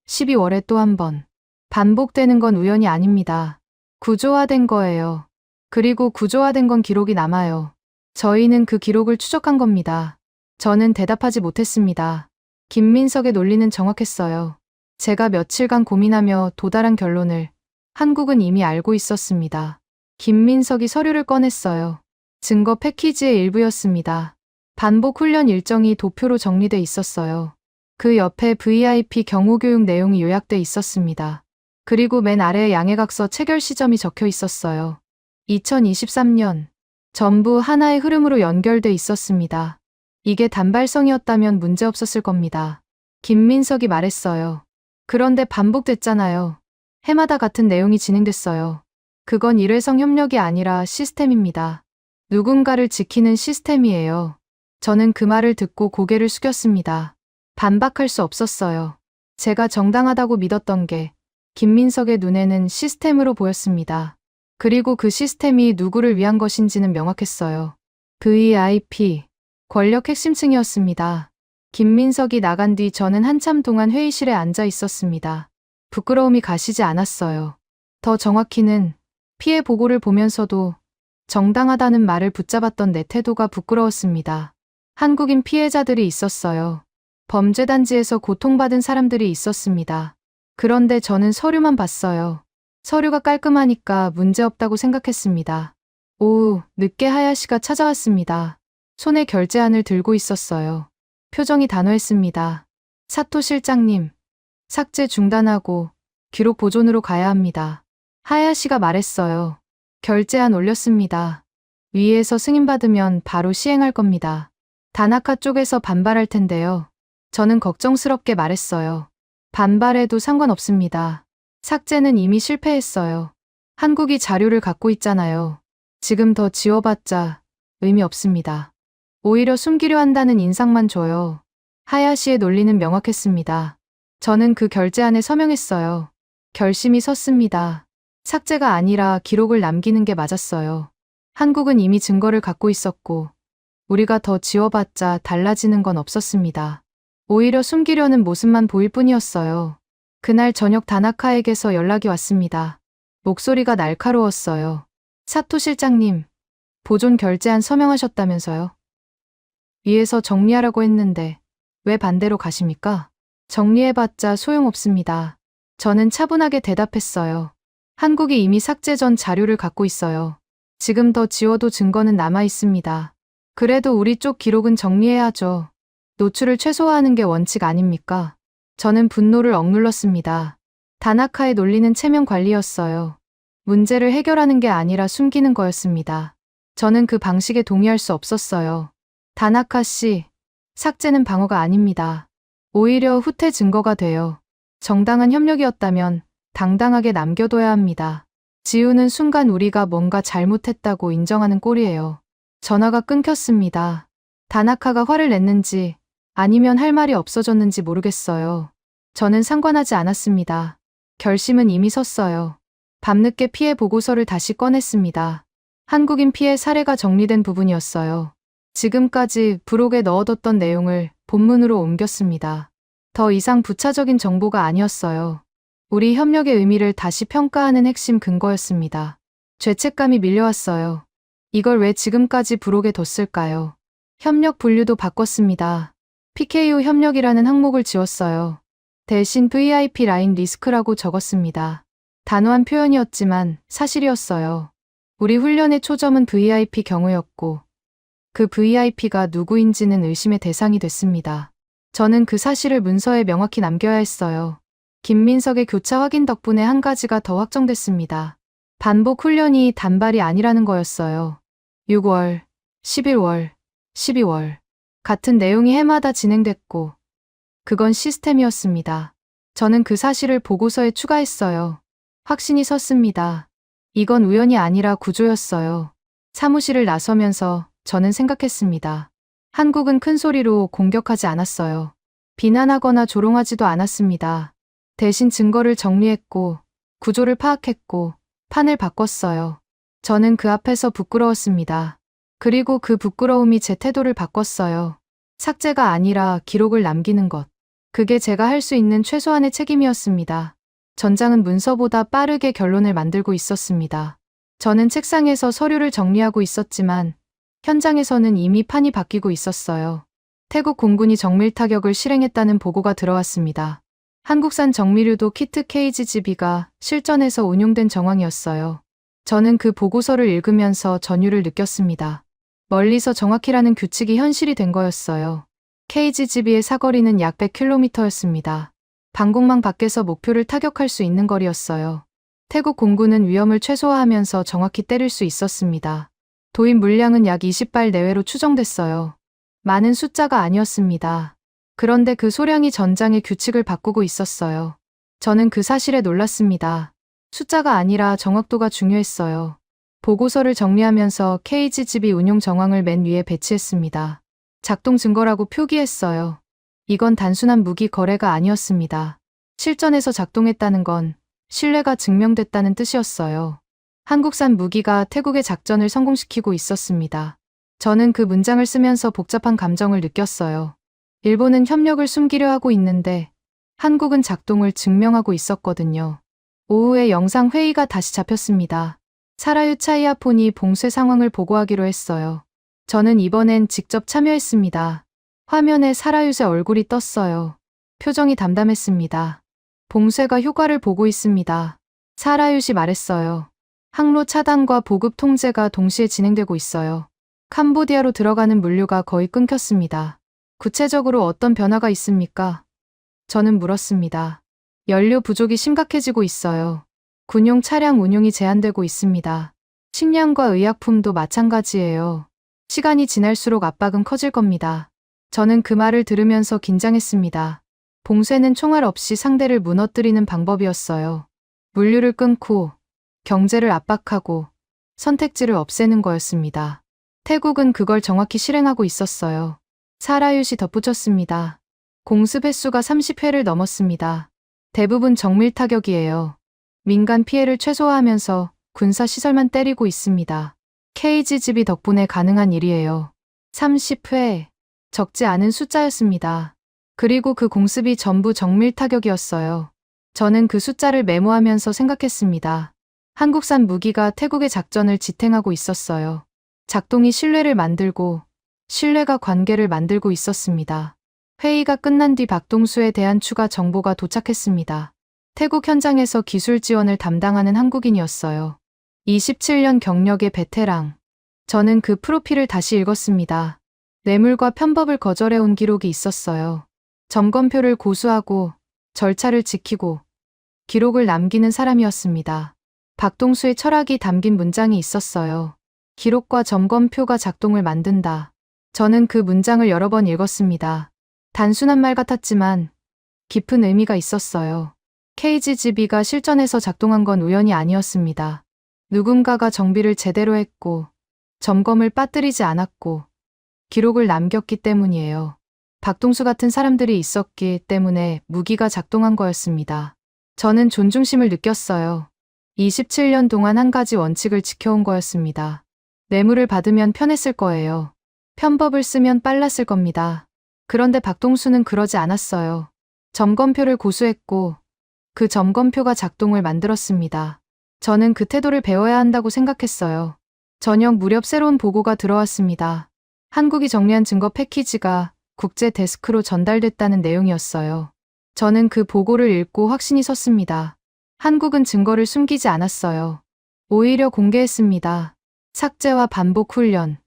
12월에 또 한 번. 반복되는 건 우연이 아닙니다. 구조화된 거예요. 그리고 구조화된 건 기록이 남아요. 저희는 그 기록을 추적한 겁니다. 저는 대답하지 못했습니다. 김민석의 논리는 정확했어요. 제가 며칠간 고민하며 도달한 결론을 한국은 이미 알고 있었습니다. 김민석이 서류를 꺼냈어요. 증거 패키지의 일부였습니다. 반복 훈련 일정이 도표로 정리돼 있었어요. 그 옆에 VIP 경호교육 내용이 요약돼 있었습니다. 그리고 맨 아래에 양해각서 체결 시점이 적혀 있었어요. 2023년. 전부 하나의 흐름으로 연결돼 있었습니다. 이게 단발성이었다면 문제 없었을 겁니다. 김민석이 말했어요. 그런데 반복됐잖아요. 해마다 같은 내용이 진행됐어요. 그건 일회성 협력이 아니라 시스템입니다. 누군가를 지키는 시스템이에요. 저는 그 말을 듣고 고개를 숙였습니다. 반박할 수 없었어요. 제가 정당하다고 믿었던 게 김민석의 눈에는 시스템으로 보였습니다. 그리고 그 시스템이 누구를 위한 것인지는 명확했어요. VIP, 권력 핵심층이었습니다. 김민석이 나간 뒤 저는 한참 동안 회의실에 앉아 있었습니다. 부끄러움이 가시지 않았어요. 더 정확히는 피해 보고를 보면서도 정당하다는 말을 붙잡았던 내 태도가 부끄러웠습니다. 한국인 피해자들이 있었어요. 범죄단지에서 고통받은 사람들이 있었습니다. 그런데 저는 서류만 봤어요. 서류가 깔끔하니까 문제없다고 생각했습니다. 오후 늦게 하야시가 찾아왔습니다. 손에 결제안을 들고 있었어요. 표정이 단호했습니다. 사토 실장님, 삭제 중단하고 기록 보존으로 가야 합니다. 하야시가 말했어요. 결제안 올렸습니다. 위에서 승인받으면 바로 시행할 겁니다. 다나카 쪽에서 반발할 텐데요. 저는 걱정스럽게 말했어요. 반발해도 상관없습니다. 삭제는 이미 실패했어요. 한국이 자료를 갖고 있잖아요. 지금 더 지워봤자 의미 없습니다. 오히려 숨기려 한다는 인상만 줘요. 하야시의 논리는 명확했습니다. 저는 그 결제안에 서명했어요. 결심이 섰습니다. 삭제가 아니라 기록을 남기는 게 맞았어요. 한국은 이미 증거를 갖고 있었고 우리가 더 지워봤자 달라지는 건 없었습니다. 오히려 숨기려는 모습만 보일 뿐이었어요. 그날 저녁 다나카에게서 연락이 왔습니다. 목소리가 날카로웠어요. 사토 실장님, 보존 결제안 서명하셨다면서요? 위에서 정리하라고 했는데 왜 반대로 가십니까? 정리해봤자 소용없습니다. 저는 차분하게 대답했어요. 한국이 이미 삭제 전 자료를 갖고 있어요. 지금 더 지워도 증거는 남아 있습니다. 그래도 우리 쪽 기록은 정리해야죠. 노출을 최소화하는 게 원칙 아닙니까? 저는 분노를 억눌렀습니다. 다나카의 논리는 체면 관리였어요. 문제를 해결하는 게 아니라 숨기는 거였습니다. 저는 그 방식에 동의할 수 없었어요. 다나카 씨, 삭제는 방어가 아닙니다. 오히려 후퇴 증거가 돼요. 정당한 협력이었다면 당당하게 남겨둬야 합니다. 지우는 순간 우리가 뭔가 잘못했다고 인정하는 꼴이에요. 전화가 끊겼습니다. 다나카가 화를 냈는지 아니면 할 말이 없어졌는지 모르겠어요. 저는 상관하지 않았습니다. 결심은 이미 섰어요. 밤늦게 피해 보고서를 다시 꺼냈습니다. 한국인 피해 사례가 정리된 부분이었어요. 지금까지 브록에 넣어뒀던 내용을 본문으로 옮겼습니다. 더 이상 부차적인 정보가 아니었어요. 우리 협력의 의미를 다시 평가하는 핵심 근거였습니다. 죄책감이 밀려왔어요. 이걸 왜 지금까지 브록에 뒀을까요? 협력 분류도 바꿨습니다. PKO 협력이라는 항목을 지웠어요. 대신 VIP 라인 리스크라고 적었습니다. 단호한 표현이었지만 사실이었어요. 우리 훈련의 초점은 VIP 경우였고 그 VIP가 누구인지는 의심의 대상이 됐습니다. 저는 그 사실을 문서에 명확히 남겨야 했어요. 김민석의 교차 확인 덕분에 한 가지가 더 확정됐습니다. 반복 훈련이 단발이 아니라는 거였어요. 6월, 11월, 12월 같은 내용이 해마다 진행됐고 그건 시스템이었습니다. 저는 그 사실을 보고서에 추가했어요. 확신이 섰습니다. 이건 우연이 아니라 구조였어요. 사무실을 나서면서 저는 생각했습니다. 한국은 큰 소리로 공격하지 않았어요. 비난하거나 조롱하지도 않았습니다. 대신 증거를 정리했고 구조를 파악했고 판을 바꿨어요. 저는 그 앞에서 부끄러웠습니다. 그리고 그 부끄러움이 제 태도를 바꿨어요. 삭제가 아니라 기록을 남기는 것. 그게 제가 할 수 있는 최소한의 책임이었습니다. 전장은 문서보다 빠르게 결론을 만들고 있었습니다. 저는 책상에서 서류를 정리하고 있었지만 현장에서는 이미 판이 바뀌고 있었어요. 태국 공군이 정밀 타격을 실행했다는 보고가 들어왔습니다. 한국산 정밀유도 키트 KGGB가 실전에서 운용된 정황이었어요. 저는 그 보고서를 읽으면서 전율을 느꼈습니다. 멀리서 정확히라는 규칙이 현실이 된 거였어요. KGGB의 사거리는 약 100km였습니다. 방공망 밖에서 목표를 타격할 수 있는 거리였어요. 태국 공군은 위험을 최소화하면서 정확히 때릴 수 있었습니다. 도입 물량은 약 20발 내외로 추정됐어요. 많은 숫자가 아니었습니다. 그런데 그 소량이 전장의 규칙을 바꾸고 있었어요. 저는 그 사실에 놀랐습니다. 숫자가 아니라 정확도가 중요했어요. 보고서를 정리하면서 KGGB 운용 정황을 맨 위에 배치했습니다. 작동 증거라고 표기했어요. 이건 단순한 무기 거래가 아니었습니다. 실전에서 작동했다는 건 신뢰가 증명됐다는 뜻이었어요. 한국산 무기가 태국의 작전을 성공시키고 있었습니다. 저는 그 문장을 쓰면서 복잡한 감정을 느꼈어요. 일본은 협력을 숨기려 하고 있는데 한국은 작동을 증명하고 있었거든요. 오후에 영상 회의가 다시 잡혔습니다. 사라유 차이아폰이 봉쇄 상황을 보고하기로 했어요. 저는 이번엔 직접 참여했습니다. 화면에 사라윳의 얼굴이 떴어요. 표정이 담담했습니다. 봉쇄가 효과를 보고 있습니다. 사라윳이 말했어요. 항로 차단과 보급 통제가 동시에 진행되고 있어요. 캄보디아로 들어가는 물류가 거의 끊겼습니다. 구체적으로 어떤 변화가 있습니까? 저는 물었습니다. 연료 부족이 심각해지고 있어요. 군용 차량 운용이 제한되고 있습니다. 식량과 의약품도 마찬가지예요. 시간이 지날수록 압박은 커질 겁니다. 저는 그 말을 들으면서 긴장했습니다. 봉쇄는 총알 없이 상대를 무너뜨리는 방법이었어요. 물류를 끊고 경제를 압박하고 선택지를 없애는 거였습니다. 태국은 그걸 정확히 실행하고 있었어요. 사라윳이 덧붙였습니다. 공습 횟수가 30회를 넘었습니다. 대부분 정밀 타격이에요. 민간 피해를 최소화하면서 군사 시설만 때리고 있습니다. KGGB 덕분에 가능한 일이에요. 30회. 적지 않은 숫자였습니다. 그리고 그 공습이 전부 정밀 타격이었어요. 저는 그 숫자를 메모하면서 생각했습니다. 한국산 무기가 태국의 작전을 지탱하고 있었어요. 작동이 신뢰를 만들고 신뢰가 관계를 만들고 있었습니다. 회의가 끝난 뒤 박동수에 대한 추가 정보가 도착했습니다. 태국 현장에서 기술 지원을 담당하는 한국인이었어요. 27년 경력의 베테랑. 저는 그 프로필을 다시 읽었습니다. 뇌물과 편법을 거절해온 기록이 있었어요. 점검표를 고수하고 절차를 지키고 기록을 남기는 사람이었습니다. 박동수의 철학이 담긴 문장이 있었어요. 기록과 점검표가 작동을 만든다. 저는 그 문장을 여러 번 읽었습니다. 단순한 말 같았지만 깊은 의미가 있었어요. KGGB가 실전에서 작동한 건 우연이 아니었습니다. 누군가가 정비를 제대로 했고 점검을 빠뜨리지 않았고 기록을 남겼기 때문이에요. 박동수 같은 사람들이 있었기 때문에 무기가 작동한 거였습니다. 저는 존중심을 느꼈어요. 27년 동안 한 가지 원칙을 지켜온 거였습니다. 뇌물을 받으면 편했을 거예요. 편법을 쓰면 빨랐을 겁니다. 그런데 박동수는 그러지 않았어요. 점검표를 고수했고 그 점검표가 작동을 만들었습니다. 저는 그 태도를 배워야 한다고 생각했어요. 저녁 무렵 새로운 보고가 들어왔습니다. 한국이 정리한 증거 패키지가 국제 데스크로 전달됐다는 내용이었어요. 저는 그 보고를 읽고 확신이 섰습니다. 한국은 증거를 숨기지 않았어요. 오히려 공개했습니다. 삭제와 반복 훈련,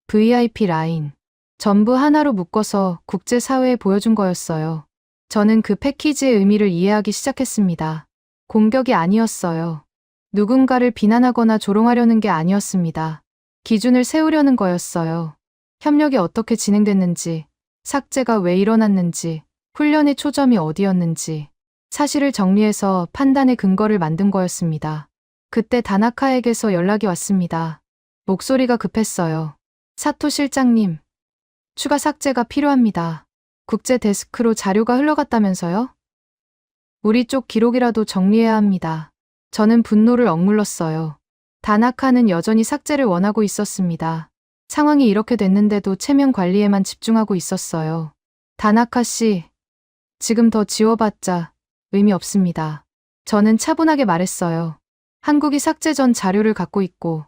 VIP 라인, 전부 하나로 묶어서 국제사회에 보여준 거였어요. 저는 그 패키지의 의미를 이해하기 시작했습니다. 공격이 아니었어요. 누군가를 비난하거나 조롱하려는 게 아니었습니다. 기준을 세우려는 거였어요. 협력이 어떻게 진행됐는지, 삭제가 왜 일어났는지, 훈련의 초점이 어디였는지, 사실을 정리해서 판단의 근거를 만든 거였습니다. 그때 다나카에게서 연락이 왔습니다. 목소리가 급했어요. 사토 실장님, 추가 삭제가 필요합니다. 국제 데스크로 자료가 흘러갔다면서요? 우리 쪽 기록이라도 정리해야 합니다. 저는 분노를 억눌렀어요. 다나카는 여전히 삭제를 원하고 있었습니다. 상황이 이렇게 됐는데도 체면 관리에만 집중하고 있었어요. 다나카 씨, 지금 더 지워봤자 의미 없습니다. 저는 차분하게 말했어요. 한국이 삭제 전 자료를 갖고 있고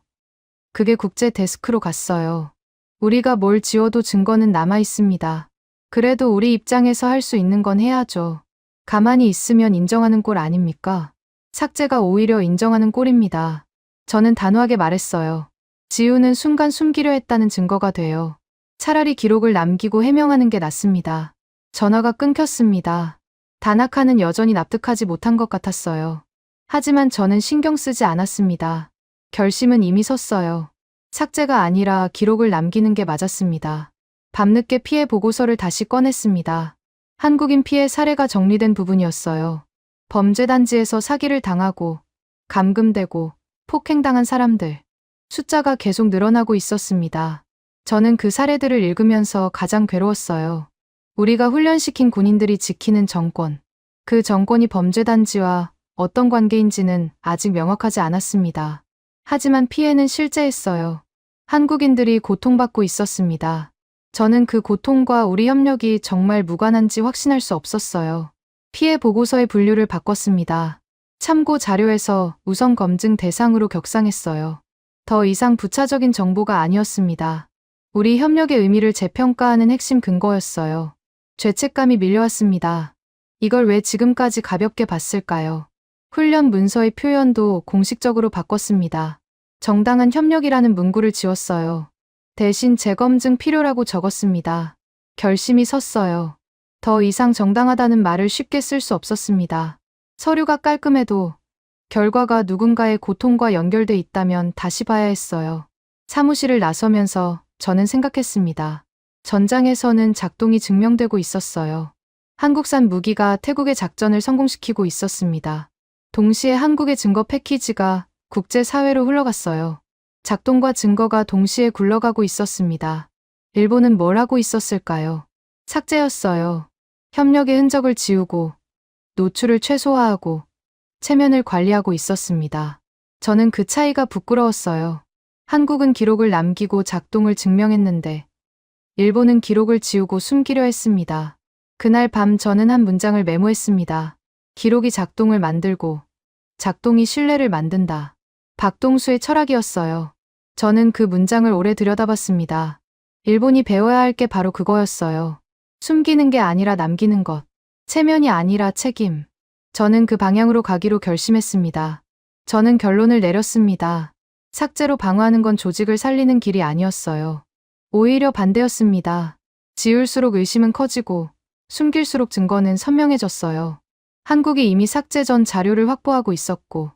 그게 국제 데스크로 갔어요. 우리가 뭘 지워도 증거는 남아 있습니다. 그래도 우리 입장에서 할 수 있는 건 해야죠. 가만히 있으면 인정하는 꼴 아닙니까? 삭제가 오히려 인정하는 꼴입니다. 저는 단호하게 말했어요. 지우는 순간 숨기려 했다는 증거가 돼요. 차라리 기록을 남기고 해명하는 게 낫습니다. 전화가 끊겼습니다. 다나카는 여전히 납득하지 못한 것 같았어요. 하지만 저는 신경 쓰지 않았습니다. 결심은 이미 섰어요. 삭제가 아니라 기록을 남기는 게 맞았습니다. 밤늦게 피해 보고서를 다시 꺼냈습니다. 한국인 피해 사례가 정리된 부분이었어요. 범죄 단지에서 사기를 당하고 감금되고 폭행당한 사람들. 숫자가 계속 늘어나고 있었습니다. 저는 그 사례들을 읽으면서 가장 괴로웠어요. 우리가 훈련시킨 군인들이 지키는 정권. 그 정권이 범죄단지와 어떤 관계인지는 아직 명확하지 않았습니다. 하지만 피해는 실제했어요. 한국인들이 고통받고 있었습니다. 저는 그 고통과 우리 협력이 정말 무관한지 확신할 수 없었어요. 피해 보고서의 분류를 바꿨습니다. 참고 자료에서 우선 검증 대상으로 격상했어요. 더 이상 부차적인 정보가 아니었습니다. 우리 협력의 의미를 재평가하는 핵심 근거였어요. 죄책감이 밀려왔습니다. 이걸 왜 지금까지 가볍게 봤을까요? 훈련 문서의 표현도 공식적으로 바꿨습니다. 정당한 협력이라는 문구를 지웠어요. 대신 재검증 필요라고 적었습니다. 결심이 섰어요. 더 이상 정당하다는 말을 쉽게 쓸 수 없었습니다. 서류가 깔끔해도 결과가 누군가의 고통과 연결돼 있다면 다시 봐야 했어요. 사무실을 나서면서 저는 생각했습니다. 전장에서는 작동이 증명되고 있었어요. 한국산 무기가 태국의 작전을 성공시키고 있었습니다. 동시에 한국의 증거 패키지가 국제사회로 흘러갔어요. 작동과 증거가 동시에 굴러가고 있었습니다. 일본은 뭘 하고 있었을까요? 삭제였어요. 협력의 흔적을 지우고 노출을 최소화하고 체면을 관리하고 있었습니다. 저는 그 차이가 부끄러웠어요. 한국은 기록을 남기고 작동을 증명했는데 일본은 기록을 지우고 숨기려 했습니다. 그날 밤 저는 한 문장을 메모했습니다. 기록이 작동을 만들고 작동이 신뢰를 만든다. 박동수의 철학이었어요. 저는 그 문장을 오래 들여다봤습니다. 일본이 배워야 할 게 바로 그거였어요. 숨기는 게 아니라 남기는 것. 체면이 아니라 책임. 저는 그 방향으로 가기로 결심했습니다. 저는 결론을 내렸습니다. 삭제로 방어하는 건 조직을 살리는 길이 아니었어요. 오히려 반대였습니다. 지울수록 의심은 커지고 숨길수록 증거는 선명해졌어요. 한국이 이미 삭제 전 자료를 확보하고 있었고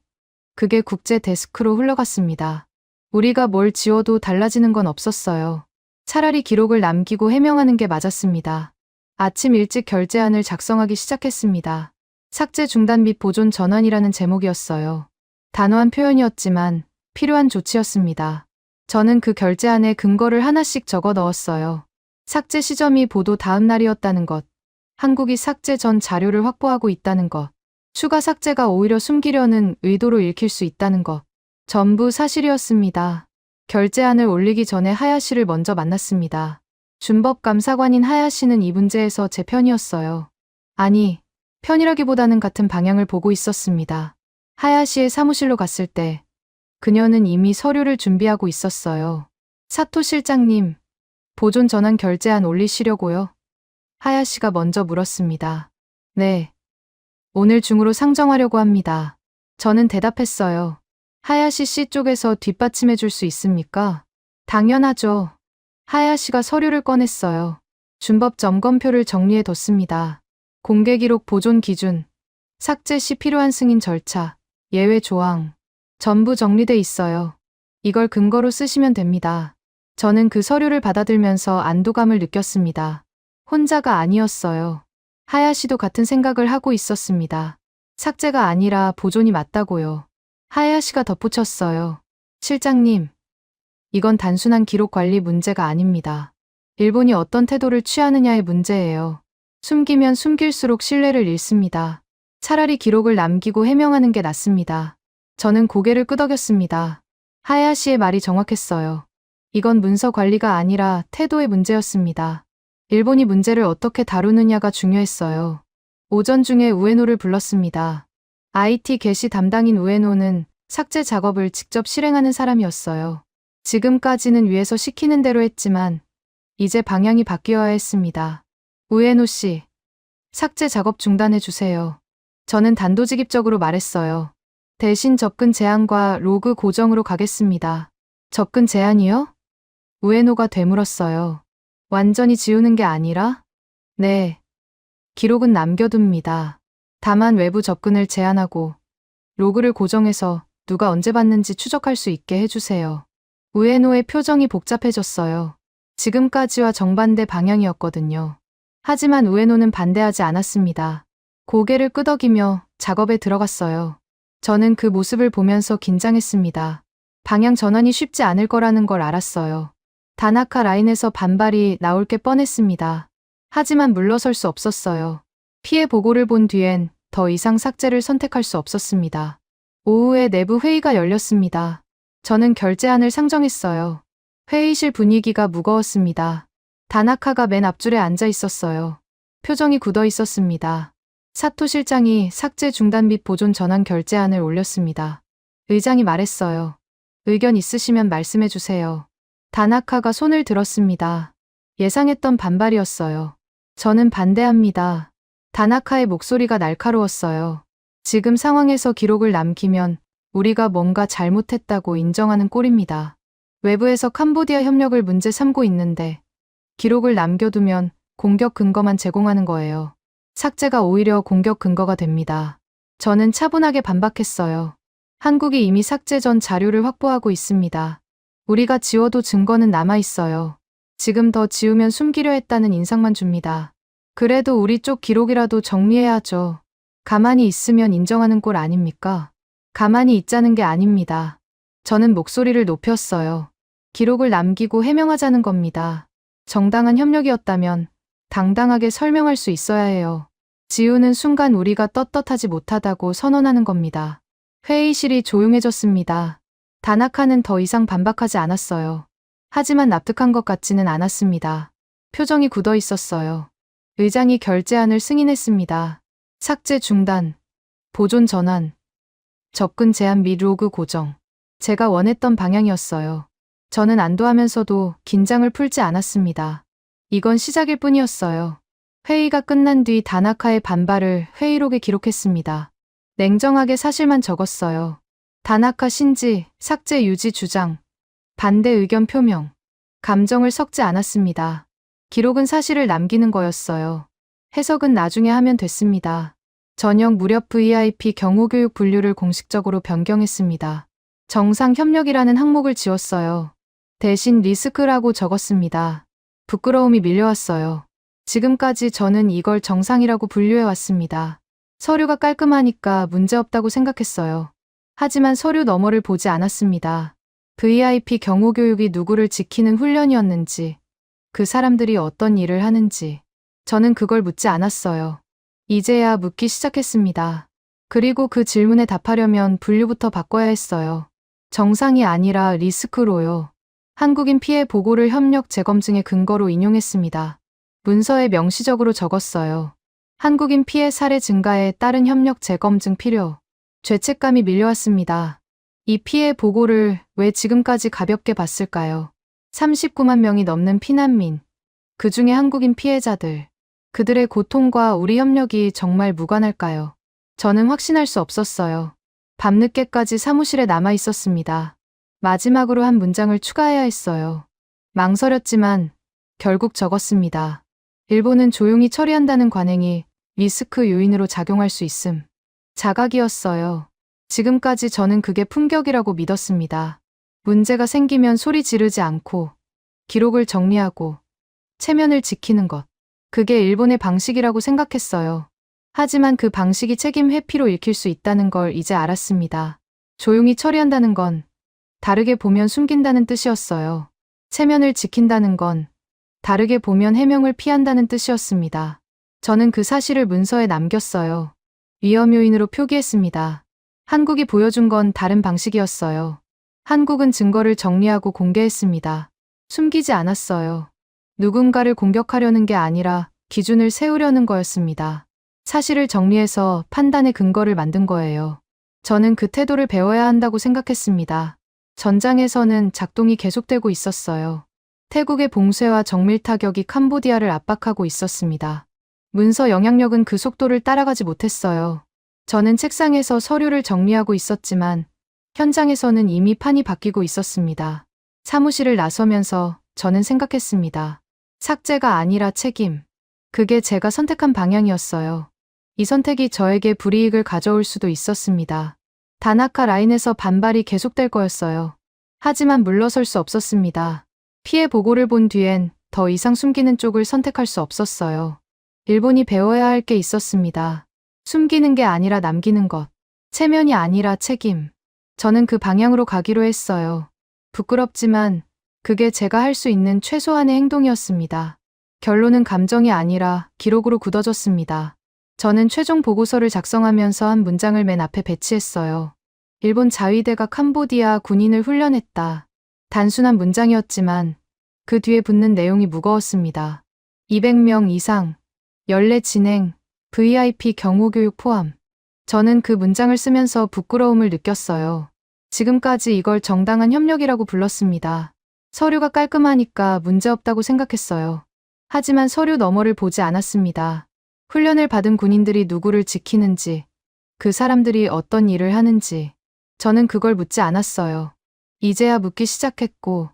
그게 국제 데스크로 흘러갔습니다. 우리가 뭘 지워도 달라지는 건 없었어요. 차라리 기록을 남기고 해명하는 게 맞았습니다. 아침 일찍 결제안을 작성하기 시작했습니다. 삭제 중단 및 보존 전환이라는 제목이었어요. 단호한 표현이었지만 필요한 조치였습니다. 저는 그 결제안에 근거를 하나씩 적어 넣었어요. 삭제 시점이 보도 다음 날이었다는 것, 한국이 삭제 전 자료를 확보하고 있다는 것, 추가 삭제가 오히려 숨기려는 의도로 읽힐 수 있다는 것, 전부 사실이었습니다. 결제안을 올리기 전에 하야시를 먼저 만났습니다. 준법감사관인 하야시는 이 문제에서 제 편이었어요. 아니, 편이라기보다는 같은 방향을 보고 있었습니다. 하야시의 사무실로 갔을 때 그녀는 이미 서류를 준비하고 있었어요. 사토 실장님, 보존 전환 결제안 올리시려고요? 하야시가 먼저 물었습니다. 네. 오늘 중으로 상정하려고 합니다. 저는 대답했어요. 하야시 씨 쪽에서 뒷받침해 줄 수 있습니까? 당연하죠. 하야시가 서류를 꺼냈어요. 준법 점검표를 정리해 뒀습니다. 공개 기록 보존 기준, 삭제 시 필요한 승인 절차, 예외 조항, 전부 정리돼 있어요. 이걸 근거로 쓰시면 됩니다. 저는 그 서류를 받아들면서 안도감을 느꼈습니다. 혼자가 아니었어요. 하야시도 같은 생각을 하고 있었습니다. 삭제가 아니라 보존이 맞다고요. 하야시가 덧붙였어요. 실장님, 이건 단순한 기록 관리 문제가 아닙니다. 일본이 어떤 태도를 취하느냐의 문제예요. 숨기면 숨길수록 신뢰를 잃습니다. 차라리 기록을 남기고 해명하는 게 낫습니다. 저는 고개를 끄덕였습니다. 하야시의 말이 정확했어요. 이건 문서 관리가 아니라 태도의 문제였습니다. 일본이 문제를 어떻게 다루느냐가 중요했어요. 오전 중에 우에노를 불렀습니다. IT 게시 담당인 우에노는 삭제 작업을 직접 실행하는 사람이었어요. 지금까지는 위에서 시키는 대로 했지만 이제 방향이 바뀌어야 했습니다. 우에노 씨, 삭제 작업 중단해 주세요. 저는 단도직입적으로 말했어요. 대신 접근 제한과 로그 고정으로 가겠습니다. 접근 제한이요? 우에노가 되물었어요. 완전히 지우는 게 아니라? 네. 기록은 남겨둡니다. 다만 외부 접근을 제한하고 로그를 고정해서 누가 언제 봤는지 추적할 수 있게 해주세요. 우에노의 표정이 복잡해졌어요. 지금까지와 정반대 방향이었거든요. 하지만 우에노는 반대하지 않았습니다. 고개를 끄덕이며 작업에 들어갔어요. 저는 그 모습을 보면서 긴장했습니다. 방향 전환이 쉽지 않을 거라는 걸 알았어요. 다나카 라인에서 반발이 나올 게 뻔했습니다. 하지만 물러설 수 없었어요. 피해 보고를 본 뒤엔 더 이상 삭제를 선택할 수 없었습니다. 오후에 내부 회의가 열렸습니다. 저는 결제안을 상정했어요. 회의실 분위기가 무거웠습니다. 다나카가 맨 앞줄에 앉아 있었어요. 표정이 굳어 있었습니다. 사토 실장이 삭제 중단 및 보존 전환 결제안을 올렸습니다. 의장이 말했어요. 의견 있으시면 말씀해 주세요. 다나카가 손을 들었습니다. 예상했던 반발이었어요. 저는 반대합니다. 다나카의 목소리가 날카로웠어요. 지금 상황에서 기록을 남기면 우리가 뭔가 잘못했다고 인정하는 꼴입니다. 외부에서 캄보디아 협력을 문제 삼고 있는데 기록을 남겨두면 공격 근거만 제공하는 거예요. 삭제가 오히려 공격 근거가 됩니다. 저는 차분하게 반박했어요. 한국이 이미 삭제 전 자료를 확보하고 있습니다. 우리가 지워도 증거는 남아있어요. 지금 더 지우면 숨기려 했다는 인상만 줍니다. 그래도 우리 쪽 기록이라도 정리해야죠. 가만히 있으면 인정하는 꼴 아닙니까? 가만히 있자는 게 아닙니다. 저는 목소리를 높였어요. 기록을 남기고 해명하자는 겁니다. 정당한 협력이었다면 당당하게 설명할 수 있어야 해요. 지우는 순간 우리가 떳떳하지 못하다고 선언하는 겁니다. 회의실이 조용해졌습니다. 다나카는 더 이상 반박하지 않았어요. 하지만 납득한 것 같지는 않았습니다. 표정이 굳어 있었어요. 의장이 결제안을 승인했습니다. 삭제 중단, 보존 전환, 접근 제한 및 로그 고정. 제가 원했던 방향이었어요. 저는 안도하면서도 긴장을 풀지 않았습니다. 이건 시작일 뿐이었어요. 회의가 끝난 뒤 다나카의 반발을 회의록에 기록했습니다. 냉정하게 사실만 적었어요. 다나카 신지, 삭제 유지 주장, 반대 의견 표명. 감정을 섞지 않았습니다. 기록은 사실을 남기는 거였어요. 해석은 나중에 하면 됐습니다. 저녁 무렵 VIP 경호교육 분류를 공식적으로 변경했습니다. 정상 협력이라는 항목을 지웠어요. 대신 리스크라고 적었습니다. 부끄러움이 밀려왔어요. 지금까지 저는 이걸 정상이라고 분류해왔습니다. 서류가 깔끔하니까 문제없다고 생각했어요. 하지만 서류 너머를 보지 않았습니다. VIP 경호교육이 누구를 지키는 훈련이었는지, 그 사람들이 어떤 일을 하는지, 저는 그걸 묻지 않았어요. 이제야 묻기 시작했습니다. 그리고 그 질문에 답하려면 분류부터 바꿔야 했어요. 정상이 아니라 리스크로요. 한국인 피해 보고를 협력 재검증의 근거로 인용했습니다. 문서에 명시적으로 적었어요. 한국인 피해 사례 증가에 따른 협력 재검증 필요. 죄책감이 밀려왔습니다. 이 피해 보고를 왜 지금까지 가볍게 봤을까요? 39만 명이 넘는 피난민, 그 중에 한국인 피해자들, 그들의 고통과 우리 협력이 정말 무관할까요? 저는 확신할 수 없었어요. 밤늦게까지 사무실에 남아 있었습니다. 마지막으로 한 문장을 추가해야 했어요. 망설였지만 결국 적었습니다. 일본은 조용히 처리한다는 관행이 리스크 요인으로 작용할 수 있음. 자각이었어요. 지금까지 저는 그게 품격이라고 믿었습니다. 문제가 생기면 소리 지르지 않고 기록을 정리하고 체면을 지키는 것. 그게 일본의 방식이라고 생각했어요. 하지만 그 방식이 책임 회피로 읽힐 수 있다는 걸 이제 알았습니다. 조용히 처리한다는 건 다르게 보면 숨긴다는 뜻이었어요. 체면을 지킨다는 건 다르게 보면 해명을 피한다는 뜻이었습니다. 저는 그 사실을 문서에 남겼어요. 위험 요인으로 표기했습니다. 한국이 보여준 건 다른 방식이었어요. 한국은 증거를 정리하고 공개했습니다. 숨기지 않았어요. 누군가를 공격하려는 게 아니라 기준을 세우려는 거였습니다. 사실을 정리해서 판단의 근거를 만든 거예요. 저는 그 태도를 배워야 한다고 생각했습니다. 전장에서는 작동이 계속되고 있었어요. 태국의 봉쇄와 정밀 타격이 캄보디아를 압박하고 있었습니다. 문서 영향력은 그 속도를 따라가지 못했어요. 저는 책상에서 서류를 정리하고 있었지만 현장에서는 이미 판이 바뀌고 있었습니다. 사무실을 나서면서 저는 생각했습니다. 삭제가 아니라 책임. 그게 제가 선택한 방향이었어요. 이 선택이 저에게 불이익을 가져올 수도 있었습니다. 다나카 라인에서 반발이 계속될 거였어요. 하지만 물러설 수 없었습니다. 피해 보고를 본 뒤엔 더 이상 숨기는 쪽을 선택할 수 없었어요. 일본이 배워야 할 게 있었습니다. 숨기는 게 아니라 남기는 것. 체면이 아니라 책임. 저는 그 방향으로 가기로 했어요. 부끄럽지만 그게 제가 할 수 있는 최소한의 행동이었습니다. 결론은 감정이 아니라 기록으로 굳어졌습니다. 저는 최종 보고서를 작성하면서 한 문장을 맨 앞에 배치했어요. 일본 자위대가 캄보디아 군인을 훈련했다. 단순한 문장이었지만 그 뒤에 붙는 내용이 무거웠습니다. 200명 이상, 연례 진행, VIP 경호교육 포함. 저는 그 문장을 쓰면서 부끄러움을 느꼈어요. 지금까지 이걸 정당한 협력이라고 불렀습니다. 서류가 깔끔하니까 문제없다고 생각했어요. 하지만 서류 너머를 보지 않았습니다. 훈련을 받은 군인들이 누구를 지키는지, 그 사람들이 어떤 일을 하는지, 저는 그걸 묻지 않았어요. 이제야 묻기 시작했고,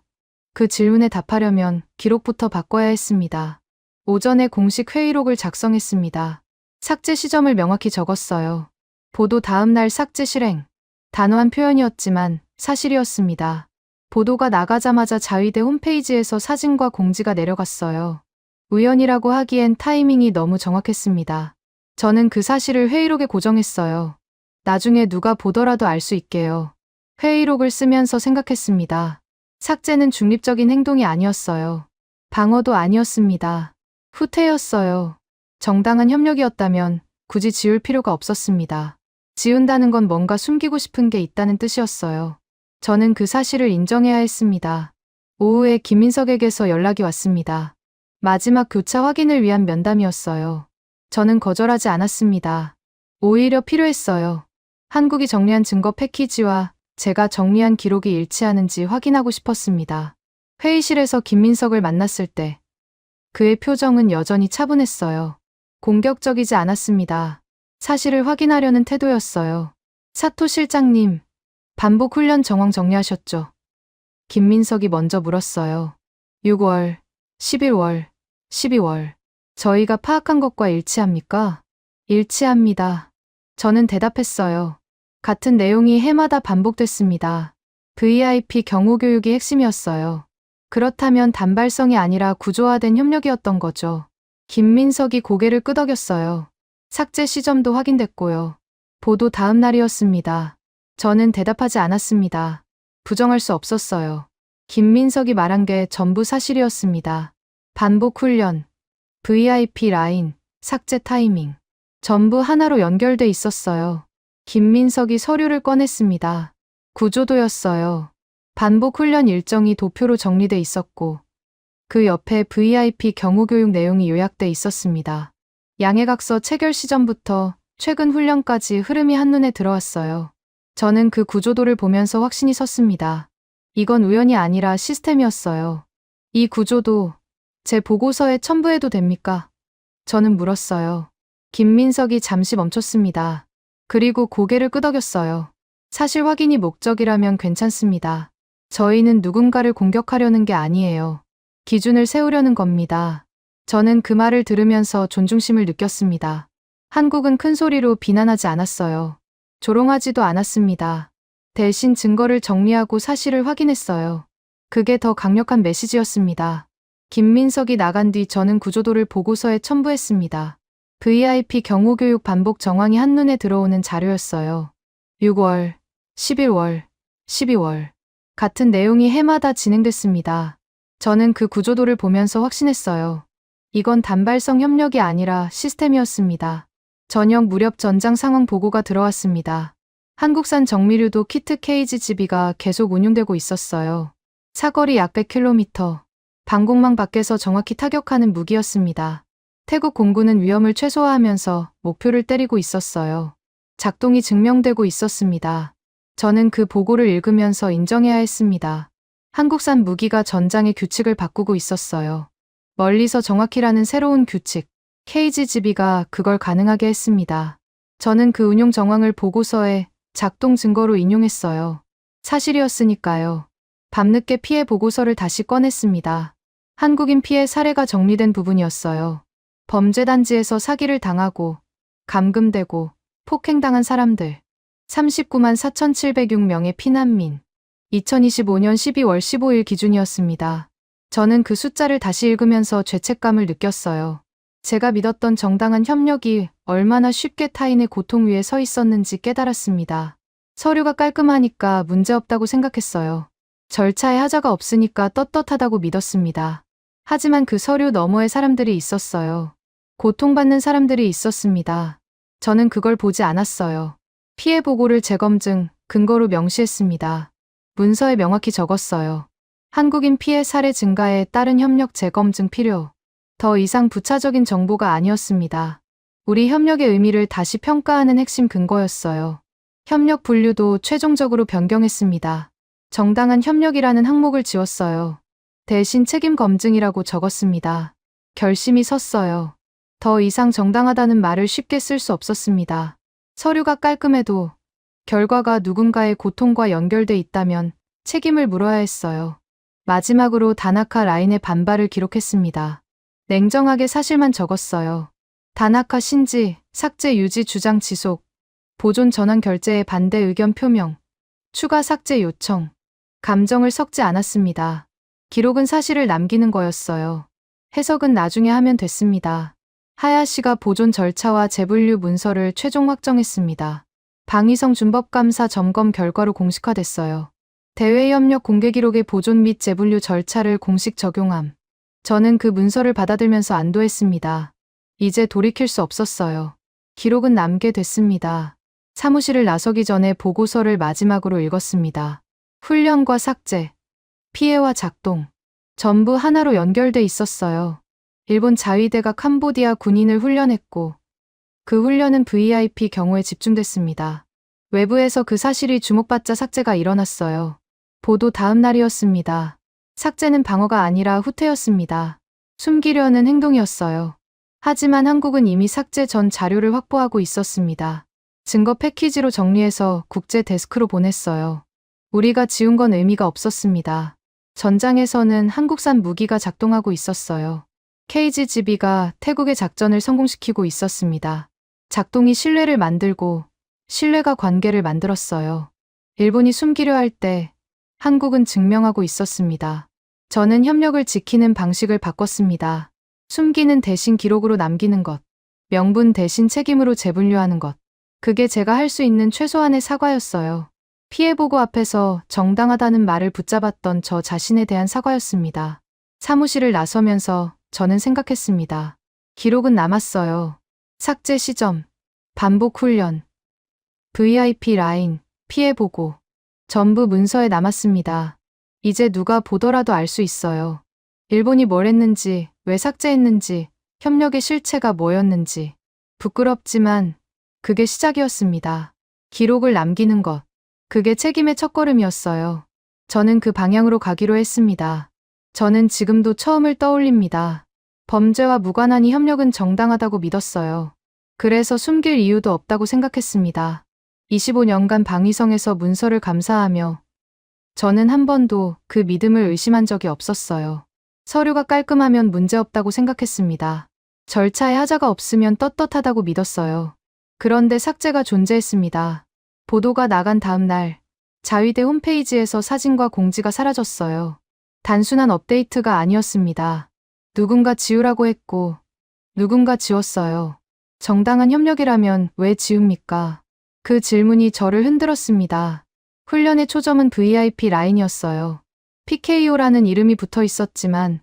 그 질문에 답하려면 기록부터 바꿔야 했습니다. 오전에 공식 회의록을 작성했습니다. 삭제 시점을 명확히 적었어요. 보도 다음 날 삭제 실행. 단호한 표현이었지만 사실이었습니다. 보도가 나가자마자 자위대 홈페이지에서 사진과 공지가 내려갔어요. 우연이라고 하기엔 타이밍이 너무 정확했습니다. 저는 그 사실을 회의록에 고정했어요. 나중에 누가 보더라도 알 수 있게요. 회의록을 쓰면서 생각했습니다. 삭제는 중립적인 행동이 아니었어요. 방어도 아니었습니다. 후퇴였어요. 정당한 협력이었다면 굳이 지울 필요가 없었습니다. 지운다는 건 뭔가 숨기고 싶은 게 있다는 뜻이었어요. 저는 그 사실을 인정해야 했습니다. 오후에 김민석에게서 연락이 왔습니다. 마지막 교차 확인을 위한 면담이었어요. 저는 거절하지 않았습니다. 오히려 필요했어요. 한국이 정리한 증거 패키지와 제가 정리한 기록이 일치하는지 확인하고 싶었습니다. 회의실에서 김민석을 만났을 때 그의 표정은 여전히 차분했어요. 공격적이지 않았습니다. 사실을 확인하려는 태도였어요. 사토 실장님, 반복 훈련 정황 정리하셨죠? 김민석이 먼저 물었어요. 6월, 11월, 12월. 저희가 파악한 것과 일치합니까? 일치합니다. 저는 대답했어요. 같은 내용이 해마다 반복됐습니다. VIP 경호교육이 핵심이었어요. 그렇다면 단발성이 아니라 구조화된 협력이었던 거죠. 김민석이 고개를 끄덕였어요. 삭제 시점도 확인됐고요. 보도 다음 날이었습니다. 저는 대답하지 않았습니다. 부정할 수 없었어요. 김민석이 말한 게 전부 사실이었습니다. 반복 훈련, VIP 라인, 삭제 타이밍. 전부 하나로 연결돼 있었어요. 김민석이 서류를 꺼냈습니다. 구조도였어요. 반복 훈련 일정이 도표로 정리돼 있었고 그 옆에 VIP 경호교육 내용이 요약돼 있었습니다. 양해각서 체결 시점부터 최근 훈련까지 흐름이 한눈에 들어왔어요. 저는 그 구조도를 보면서 확신이 섰습니다. 이건 우연이 아니라 시스템이었어요. 이 구조도 제 보고서에 첨부해도 됩니까? 저는 물었어요. 김민석이 잠시 멈췄습니다. 그리고 고개를 끄덕였어요. 사실 확인이 목적이라면 괜찮습니다. 저희는 누군가를 공격하려는 게 아니에요. 기준을 세우려는 겁니다. 저는 그 말을 들으면서 존중심을 느꼈습니다. 한국은 큰 소리로 비난하지 않았어요. 조롱하지도 않았습니다. 대신 증거를 정리하고 사실을 확인했어요. 그게 더 강력한 메시지였습니다. 김민석이 나간 뒤 저는 구조도를 보고서에 첨부했습니다. VIP 경호교육 반복 정황이 한눈에 들어오는 자료였어요. 6월, 11월, 12월. 같은 내용이 해마다 진행됐습니다. 저는 그 구조도를 보면서 확신했어요. 이건 단발성 협력이 아니라 시스템이었습니다. 저녁 무렵 전장 상황 보고가 들어왔습니다. 한국산 정미류도 키트 KGGB가 계속 운용되고 있었어요. 사거리 약 100km. 방공망 밖에서 정확히 타격하는 무기였습니다. 태국 공군은 위험을 최소화하면서 목표를 때리고 있었어요. 작동이 증명되고 있었습니다. 저는 그 보고를 읽으면서 인정해야 했습니다. 한국산 무기가 전장의 규칙을 바꾸고 있었어요. 멀리서 정확히라는 새로운 규칙, KGGB가 그걸 가능하게 했습니다. 저는 그 운용 정황을 보고서에 작동 증거로 인용했어요. 사실이었으니까요. 밤늦게 피해 보고서를 다시 꺼냈습니다. 한국인 피해 사례가 정리된 부분이었어요. 범죄단지에서 사기를 당하고 감금되고 폭행당한 사람들 39만 4,706명의 피난민 2025년 12월 15일 기준이었습니다. 저는 그 숫자를 다시 읽으면서 죄책감을 느꼈어요. 제가 믿었던 정당한 협력이 얼마나 쉽게 타인의 고통 위에 서 있었는지 깨달았습니다. 서류가 깔끔하니까 문제없다고 생각했어요. 절차에 하자가 없으니까 떳떳하다고 믿었습니다. 하지만 그 서류 너머에 사람들이 있었어요. 고통받는 사람들이 있었습니다. 저는 그걸 보지 않았어요. 피해 보고를 재검증, 근거로 명시했습니다. 문서에 명확히 적었어요. 한국인 피해 사례 증가에 따른 협력 재검증 필요. 더 이상 부차적인 정보가 아니었습니다. 우리 협력의 의미를 다시 평가하는 핵심 근거였어요. 협력 분류도 최종적으로 변경했습니다. 정당한 협력이라는 항목을 지웠어요. 대신 책임 검증이라고 적었습니다. 결심이 섰어요. 더 이상 정당하다는 말을 쉽게 쓸 수 없었습니다. 서류가 깔끔해도 결과가 누군가의 고통과 연결돼 있다면 책임을 물어야 했어요. 마지막으로 다나카 라인의 반발을 기록했습니다. 냉정하게 사실만 적었어요. 다나카 신지, 삭제 유지 주장 지속, 보존 전환 결제에 반대 의견 표명, 추가 삭제 요청. 감정을 섞지 않았습니다. 기록은 사실을 남기는 거였어요. 해석은 나중에 하면 됐습니다. 하야시가 보존 절차와 재분류 문서를 최종 확정했습니다. 방위성 준법감사 점검 결과로 공식화됐어요. 대외협력 공개 기록의 보존 및 재분류 절차를 공식 적용함. 저는 그 문서를 받아들면서 안도했습니다. 이제 돌이킬 수 없었어요. 기록은 남게 됐습니다. 사무실을 나서기 전에 보고서를 마지막으로 읽었습니다. 훈련과 삭제, 피해와 작동, 전부 하나로 연결돼 있었어요. 일본 자위대가 캄보디아 군인을 훈련했고, 그 훈련은 VIP 경우에 집중됐습니다. 외부에서 그 사실이 주목받자 삭제가 일어났어요. 보도 다음 날이었습니다. 삭제는 방어가 아니라 후퇴였습니다. 숨기려는 행동이었어요. 하지만 한국은 이미 삭제 전 자료를 확보하고 있었습니다. 증거 패키지로 정리해서 국제 데스크로 보냈어요. 우리가 지운 건 의미가 없었습니다. 전장에서는 한국산 무기가 작동하고 있었어요. KGB가 태국의 작전을 성공시키고 있었습니다. 작동이 신뢰를 만들고 신뢰가 관계를 만들었어요. 일본이 숨기려 할 때 한국은 증명하고 있었습니다. 저는 협력을 지키는 방식을 바꿨습니다. 숨기는 대신 기록으로 남기는 것, 명분 대신 책임으로 재분류하는 것. 그게 제가 할 수 있는 최소한의 사과였어요. 피해 보고 앞에서 정당하다는 말을 붙잡았던 저 자신에 대한 사과였습니다. 사무실을 나서면서 저는 생각했습니다. 기록은 남았어요. 삭제 시점, 반복 훈련, VIP 라인, 피해 보고. 전부 문서에 남았습니다. 이제 누가 보더라도 알 수 있어요. 일본이 뭘 했는지, 왜 삭제했는지, 협력의 실체가 뭐였는지. 부끄럽지만 그게 시작이었습니다. 기록을 남기는 것. 그게 책임의 첫걸음이었어요. 저는 그 방향으로 가기로 했습니다. 저는 지금도 처음을 떠올립니다. 범죄와 무관한 이 협력은 정당하다고 믿었어요. 그래서 숨길 이유도 없다고 생각했습니다. 25년간 방위성에서 문서를 감사하며 저는 한 번도 그 믿음을 의심한 적이 없었어요. 서류가 깔끔하면 문제없다고 생각했습니다. 절차에 하자가 없으면 떳떳하다고 믿었어요. 그런데 삭제가 존재했습니다. 보도가 나간 다음 날 자위대 홈페이지에서 사진과 공지가 사라졌어요. 단순한 업데이트가 아니었습니다. 누군가 지우라고 했고 누군가 지웠어요. 정당한 협력이라면 왜 지웁니까? 그 질문이 저를 흔들었습니다. 훈련의 초점은 VIP 라인이었어요. PKO라는 이름이 붙어 있었지만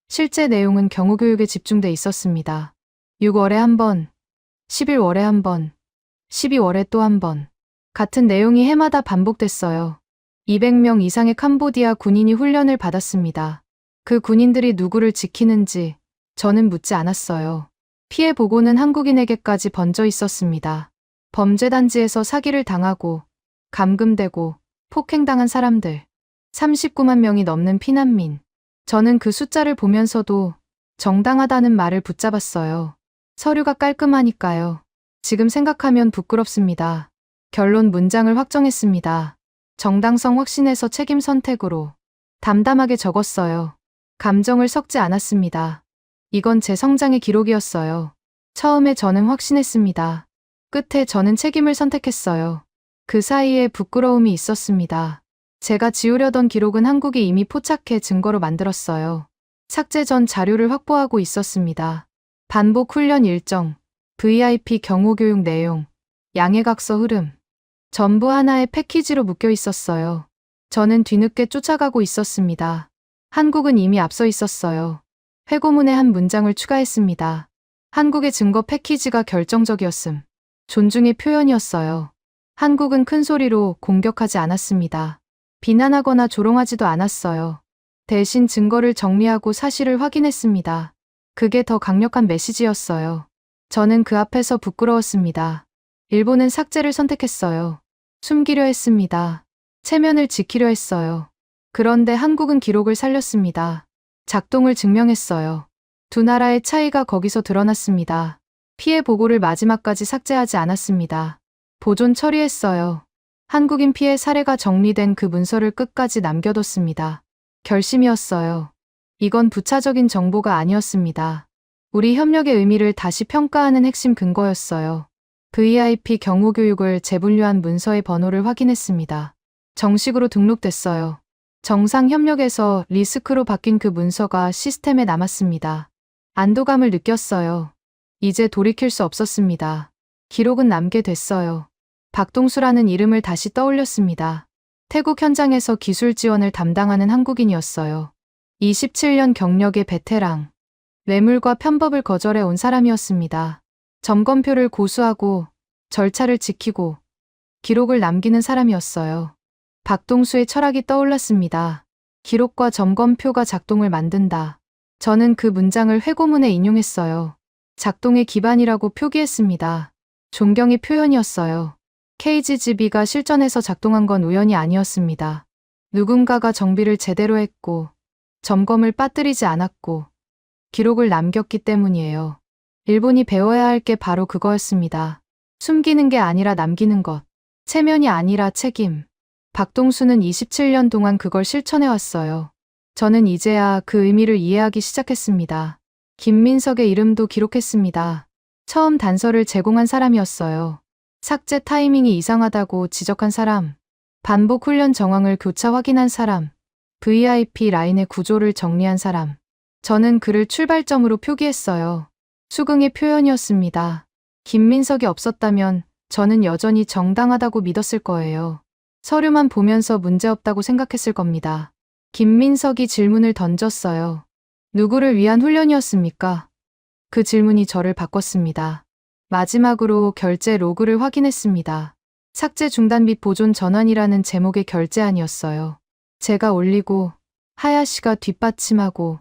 실제 내용은 경호교육에 집중돼 있었습니다. 6월에 한 번, 11월에 한 번, 12월에 또 한 번. 같은 내용이 해마다 반복됐어요. 200명 이상의 캄보디아 군인이 훈련을 받았습니다. 그 군인들이 누구를 지키는지 저는 묻지 않았어요. 피해 보고는 한국인에게까지 번져 있었습니다. 범죄단지에서 사기를 당하고 감금되고 폭행당한 사람들. 39만 명이 넘는 피난민. 저는 그 숫자를 보면서도 정당하다는 말을 붙잡았어요. 서류가 깔끔하니까요. 지금 생각하면 부끄럽습니다. 결론 문장을 확정했습니다. 정당성 확신에서 책임 선택으로. 담담하게 적었어요. 감정을 섞지 않았습니다. 이건 제 성장의 기록이었어요. 처음에 저는 확신했습니다. 끝에 저는 책임을 선택했어요. 그 사이에 부끄러움이 있었습니다. 제가 지우려던 기록은 한국이 이미 포착해 증거로 만들었어요. 삭제 전 자료를 확보하고 있었습니다. 반복 훈련 일정, VIP 경호교육 내용, 양해각서 흐름. 전부 하나의 패키지로 묶여 있었어요. 저는 뒤늦게 쫓아가고 있었습니다. 한국은 이미 앞서 있었어요. 회고문에 한 문장을 추가했습니다. 한국의 증거 패키지가 결정적이었음. 존중의 표현이었어요. 한국은 큰 소리로 공격하지 않았습니다. 비난하거나 조롱하지도 않았어요. 대신 증거를 정리하고 사실을 확인했습니다. 그게 더 강력한 메시지였어요. 저는 그 앞에서 부끄러웠습니다. 일본은 삭제를 선택했어요. 숨기려 했습니다. 체면을 지키려 했어요. 그런데 한국은 기록을 살렸습니다. 작동을 증명했어요. 두 나라의 차이가 거기서 드러났습니다. 피해 보고를 마지막까지 삭제하지 않았습니다. 보존 처리했어요. 한국인 피해 사례가 정리된 그 문서를 끝까지 남겨뒀습니다. 결심이었어요. 이건 부차적인 정보가 아니었습니다. 우리 협력의 의미를 다시 평가하는 핵심 근거였어요. VIP 경호 교육을 재분류한 문서의 번호를 확인했습니다. 정식으로 등록됐어요. 정상 협력에서 리스크로 바뀐 그 문서가 시스템에 남았습니다. 안도감을 느꼈어요. 이제 돌이킬 수 없었습니다. 기록은 남게 됐어요. 박동수라는 이름을 다시 떠올렸습니다. 태국 현장에서 기술 지원을 담당하는 한국인이었어요. 27년 경력의 베테랑. 뇌물과 편법을 거절해 온 사람이었습니다. 점검표를 고수하고 절차를 지키고 기록을 남기는 사람이었어요. 박동수의 철학이 떠올랐습니다. 기록과 점검표가 작동을 만든다. 저는 그 문장을 회고문에 인용했어요. 작동의 기반이라고 표기했습니다. 존경의 표현이었어요. KGB가 실전에서 작동한 건 우연이 아니었습니다. 누군가가 정비를 제대로 했고 점검을 빠뜨리지 않았고 기록을 남겼기 때문이에요. 일본이 배워야 할 게 바로 그거였습니다. 숨기는 게 아니라 남기는 것. 체면이 아니라 책임. 박동수는 27년 동안 그걸 실천해왔어요. 저는 이제야 그 의미를 이해하기 시작했습니다. 김민석의 이름도 기록했습니다. 처음 단서를 제공한 사람이었어요. 삭제 타이밍이 이상하다고 지적한 사람, 반복 훈련 정황을 교차 확인한 사람, VIP 라인의 구조를 정리한 사람. 저는 그를 출발점으로 표기했어요. 수긍의 표현이었습니다. 김민석이 없었다면 저는 여전히 정당하다고 믿었을 거예요. 서류만 보면서 문제없다고 생각했을 겁니다. 김민석이 질문을 던졌어요. 누구를 위한 훈련이었습니까? 그 질문이 저를 바꿨습니다. 마지막으로 결제 로그를 확인했습니다. 삭제 중단 및 보존 전환이라는 제목의 결제안이었어요. 제가 올리고 하야시가 뒷받침하고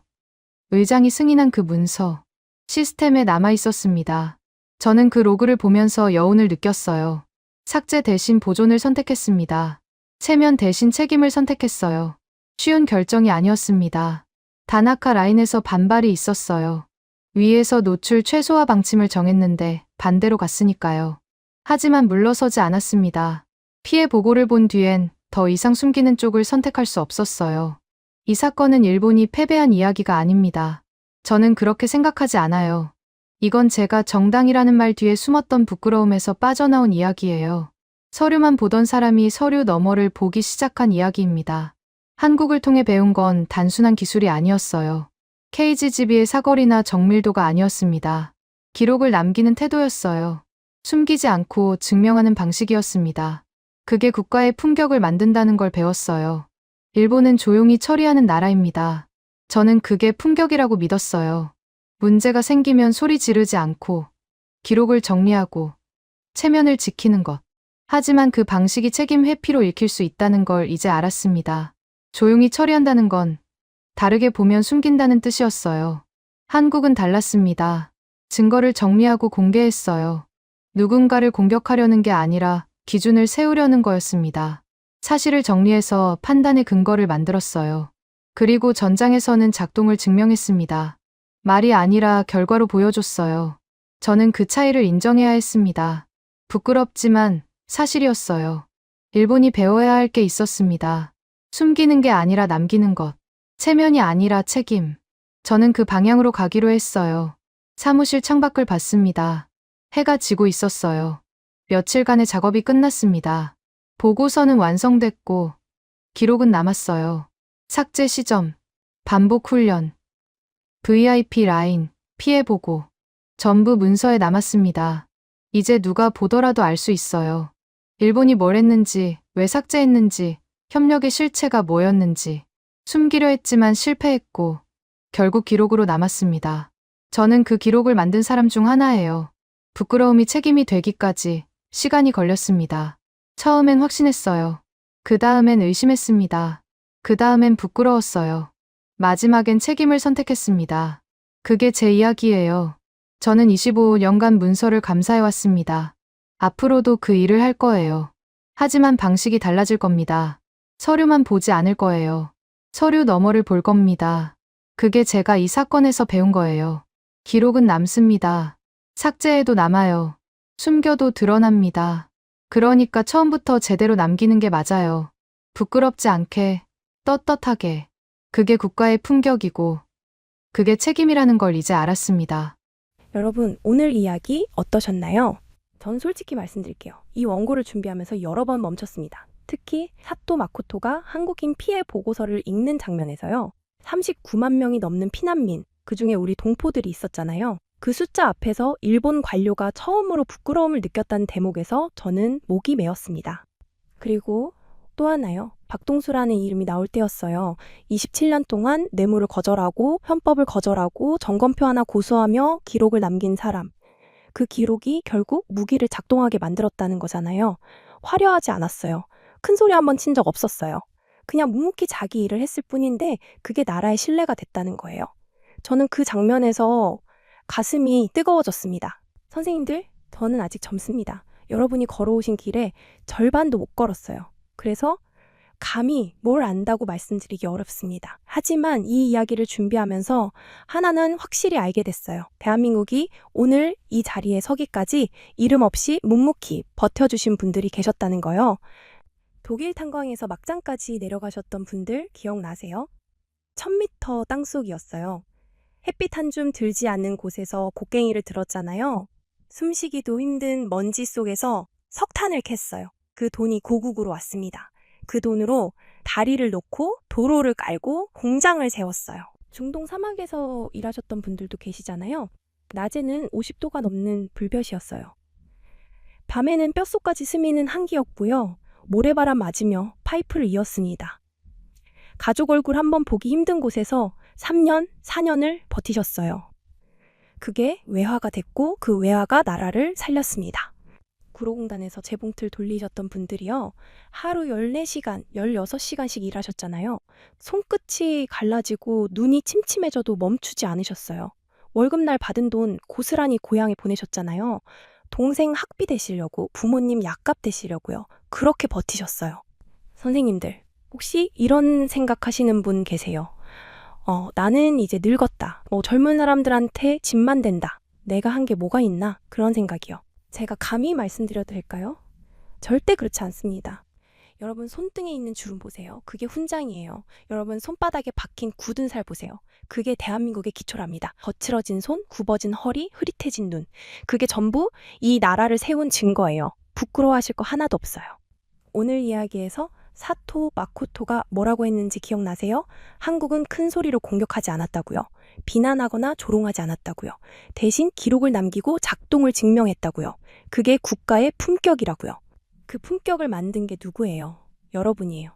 의장이 승인한 그 문서, 시스템에 남아 있었습니다. 저는 그 로그를 보면서 여운을 느꼈어요. 삭제 대신 보존을 선택했습니다. 체면 대신 책임을 선택했어요. 쉬운 결정이 아니었습니다. 다나카 라인에서 반발이 있었어요. 위에서 노출 최소화 방침을 정했는데 반대로 갔으니까요. 하지만 물러서지 않았습니다. 피해 보고를 본 뒤엔 더 이상 숨기는 쪽을 선택할 수 없었어요. 이 사건은 일본이 패배한 이야기가 아닙니다. 저는 그렇게 생각하지 않아요. 이건 제가 정당이라는 말 뒤에 숨었던 부끄러움에서 빠져나온 이야기예요. 서류만 보던 사람이 서류 너머를 보기 시작한 이야기입니다. 한국을 통해 배운 건 단순한 기술이 아니었어요. KGB의 사거리나 정밀도가 아니었습니다. 기록을 남기는 태도였어요. 숨기지 않고 증명하는 방식이었습니다. 그게 국가의 품격을 만든다는 걸 배웠어요. 일본은 조용히 처리하는 나라입니다. 저는 그게 품격이라고 믿었어요. 문제가 생기면 소리 지르지 않고 기록을 정리하고 체면을 지키는 것. 하지만 그 방식이 책임 회피로 읽힐 수 있다는 걸 이제 알았습니다. 조용히 처리한다는 건 다르게 보면 숨긴다는 뜻이었어요. 한국은 달랐습니다. 증거를 정리하고 공개했어요. 누군가를 공격하려는 게 아니라 기준을 세우려는 거였습니다. 사실을 정리해서 판단의 근거를 만들었어요. 그리고 전장에서는 작동을 증명했습니다. 말이 아니라 결과로 보여줬어요. 저는 그 차이를 인정해야 했습니다. 부끄럽지만 사실이었어요. 일본이 배워야 할 게 있었습니다. 숨기는 게 아니라 남기는 것. 체면이 아니라 책임. 저는 그 방향으로 가기로 했어요. 사무실 창밖을 봤습니다. 해가 지고 있었어요. 며칠간의 작업이 끝났습니다. 보고서는 완성됐고 기록은 남았어요. 삭제 시점, 반복 훈련, VIP 라인, 피해 보고. 전부 문서에 남았습니다. 이제 누가 보더라도 알 수 있어요. 일본이 뭘 했는지, 왜 삭제했는지, 협력의 실체가 뭐였는지 숨기려 했지만 실패했고 결국 기록으로 남았습니다. 저는 그 기록을 만든 사람 중 하나예요. 부끄러움이 책임이 되기까지 시간이 걸렸습니다. 처음엔 확신했어요. 그 다음엔 의심했습니다. 그 다음엔 부끄러웠어요. 마지막엔 책임을 선택했습니다. 그게 제 이야기예요. 저는 25년간 문서를 감사해왔습니다. 앞으로도 그 일을 할 거예요. 하지만 방식이 달라질 겁니다. 서류만 보지 않을 거예요. 서류 너머를 볼 겁니다. 그게 제가 이 사건에서 배운 거예요. 기록은 남습니다. 삭제해도 남아요. 숨겨도 드러납니다. 그러니까 처음부터 제대로 남기는 게 맞아요. 부끄럽지 않게, 떳떳하게. 그게 국가의 품격이고, 그게 책임이라는 걸 이제 알았습니다. 여러분, 오늘 이야기 어떠셨나요? 전 솔직히 말씀드릴게요. 이 원고를 준비하면서 여러 번 멈췄습니다. 특히 사토 마코토가 한국인 피해 보고서를 읽는 장면에서요. 39만 명이 넘는 피난민, 그중에 우리 동포들이 있었잖아요. 그 숫자 앞에서 일본 관료가 처음으로 부끄러움을 느꼈다는 대목에서 저는 목이 메었습니다. 그리고 또 하나요. 박동수라는 이름이 나올 때였어요. 27년 동안 뇌물을 거절하고 편법을 거절하고 점검표 하나 고수하며 기록을 남긴 사람. 그 기록이 결국 무기를 작동하게 만들었다는 거잖아요. 화려하지 않았어요. 큰 소리 한번 친 적 없었어요. 그냥 묵묵히 자기 일을 했을 뿐인데 그게 나라의 신뢰가 됐다는 거예요. 저는 그 장면에서 가슴이 뜨거워졌습니다. 선생님들, 저는 아직 젊습니다. 여러분이 걸어오신 길에 절반도 못 걸었어요. 그래서 감히 뭘 안다고 말씀드리기 어렵습니다. 하지만 이 이야기를 준비하면서 하나는 확실히 알게 됐어요. 대한민국이 오늘 이 자리에 서기까지 이름 없이 묵묵히 버텨주신 분들이 계셨다는 거요. 독일 탄광에서 막장까지 내려가셨던 분들 기억나세요? 1000m 땅속이었어요. 햇빛 한 줌 들지 않는 곳에서 곡괭이를 들었잖아요. 숨쉬기도 힘든 먼지 속에서 석탄을 캤어요. 그 돈이 고국으로 왔습니다. 그 돈으로 다리를 놓고 도로를 깔고 공장을 세웠어요. 중동 사막에서 일하셨던 분들도 계시잖아요. 낮에는 50도가 넘는 불볕이었어요. 밤에는 뼛속까지 스미는 한기였고요. 모래바람 맞으며 파이프를 이었습니다. 가족 얼굴 한번 보기 힘든 곳에서 3년, 4년을 버티셨어요. 그게 외화가 됐고 그 외화가 나라를 살렸습니다. 구로공단에서 재봉틀 돌리셨던 분들이요. 하루 14시간, 16시간씩 일하셨잖아요. 손끝이 갈라지고 눈이 침침해져도 멈추지 않으셨어요. 월급날 받은 돈 고스란히 고향에 보내셨잖아요. 동생 학비 대시려고, 부모님 약값 대시려고요. 그렇게 버티셨어요. 선생님들, 혹시 이런 생각하시는 분 계세요? 나는 이제 늙었다. 젊은 사람들한테 짐만 된다. 내가 한 게 뭐가 있나? 그런 생각이요. 제가 감히 말씀드려도 될까요? 절대 그렇지 않습니다. 여러분 손등에 있는 주름 보세요. 그게 훈장이에요. 여러분 손바닥에 박힌 굳은 살 보세요. 그게 대한민국의 기초랍니다. 거칠어진 손, 굽어진 허리, 흐릿해진 눈. 그게 전부 이 나라를 세운 증거예요. 부끄러워하실 거 하나도 없어요. 오늘 이야기에서 사토 마코토가 뭐라고 했는지 기억나세요? 한국은 큰 소리로 공격하지 않았다고요. 비난하거나 조롱하지 않았다고요. 대신 기록을 남기고 작동을 증명했다고요. 그게 국가의 품격이라고요. 그 품격을 만든 게 누구예요? 여러분이에요.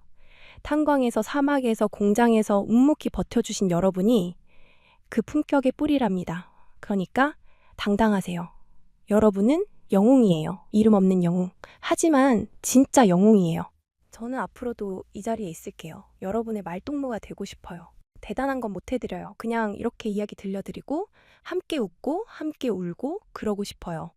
탄광에서 사막에서 공장에서 묵묵히 버텨주신 여러분이 그 품격의 뿌리랍니다. 그러니까 당당하세요. 여러분은 영웅이에요. 이름 없는 영웅. 하지만 진짜 영웅이에요. 저는 앞으로도 이 자리에 있을게요. 여러분의 말동무가 되고 싶어요. 대단한 건 못 해드려요. 그냥 이렇게 이야기 들려드리고 함께 웃고 함께 울고 그러고 싶어요.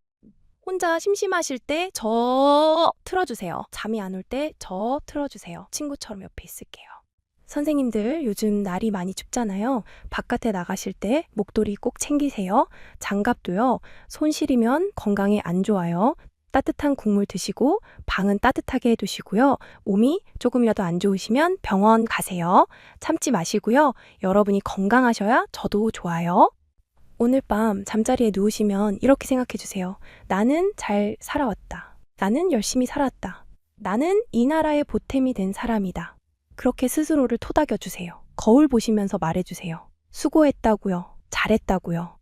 혼자 심심하실 때 저 틀어주세요. 잠이 안 올 때 저 틀어주세요. 친구처럼 옆에 있을게요. 선생님들 요즘 날이 많이 춥잖아요. 바깥에 나가실 때 목도리 꼭 챙기세요. 장갑도요. 손 시리면 건강에 안 좋아요. 따뜻한 국물 드시고 방은 따뜻하게 해두시고요. 몸이 조금이라도 안 좋으시면 병원 가세요. 참지 마시고요. 여러분이 건강하셔야 저도 좋아요. 오늘 밤 잠자리에 누우시면 이렇게 생각해 주세요. 나는 잘 살아왔다. 나는 열심히 살았다. 나는 이 나라의 보탬이 된 사람이다. 그렇게 스스로를 토닥여 주세요. 거울 보시면서 말해 주세요. 수고했다고요. 잘했다고요.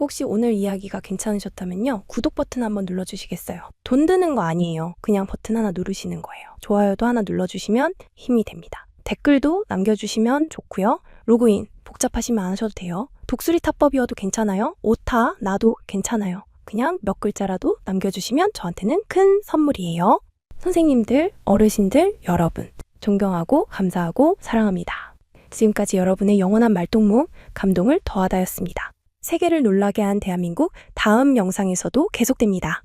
혹시 오늘 이야기가 괜찮으셨다면요. 구독 버튼 한번 눌러주시겠어요? 돈 드는 거 아니에요. 그냥 버튼 하나 누르시는 거예요. 좋아요도 하나 눌러주시면 힘이 됩니다. 댓글도 남겨주시면 좋고요. 로그인 복잡하시면 안 하셔도 돼요. 독수리 타법이어도 괜찮아요. 오타 나도 괜찮아요. 그냥 몇 글자라도 남겨주시면 저한테는 큰 선물이에요. 선생님들, 어르신들, 여러분 존경하고 감사하고 사랑합니다. 지금까지 여러분의 영원한 말동무 감동을 더하다였습니다. 세계를 놀라게 한 대한민국 다음 영상에서도 계속됩니다.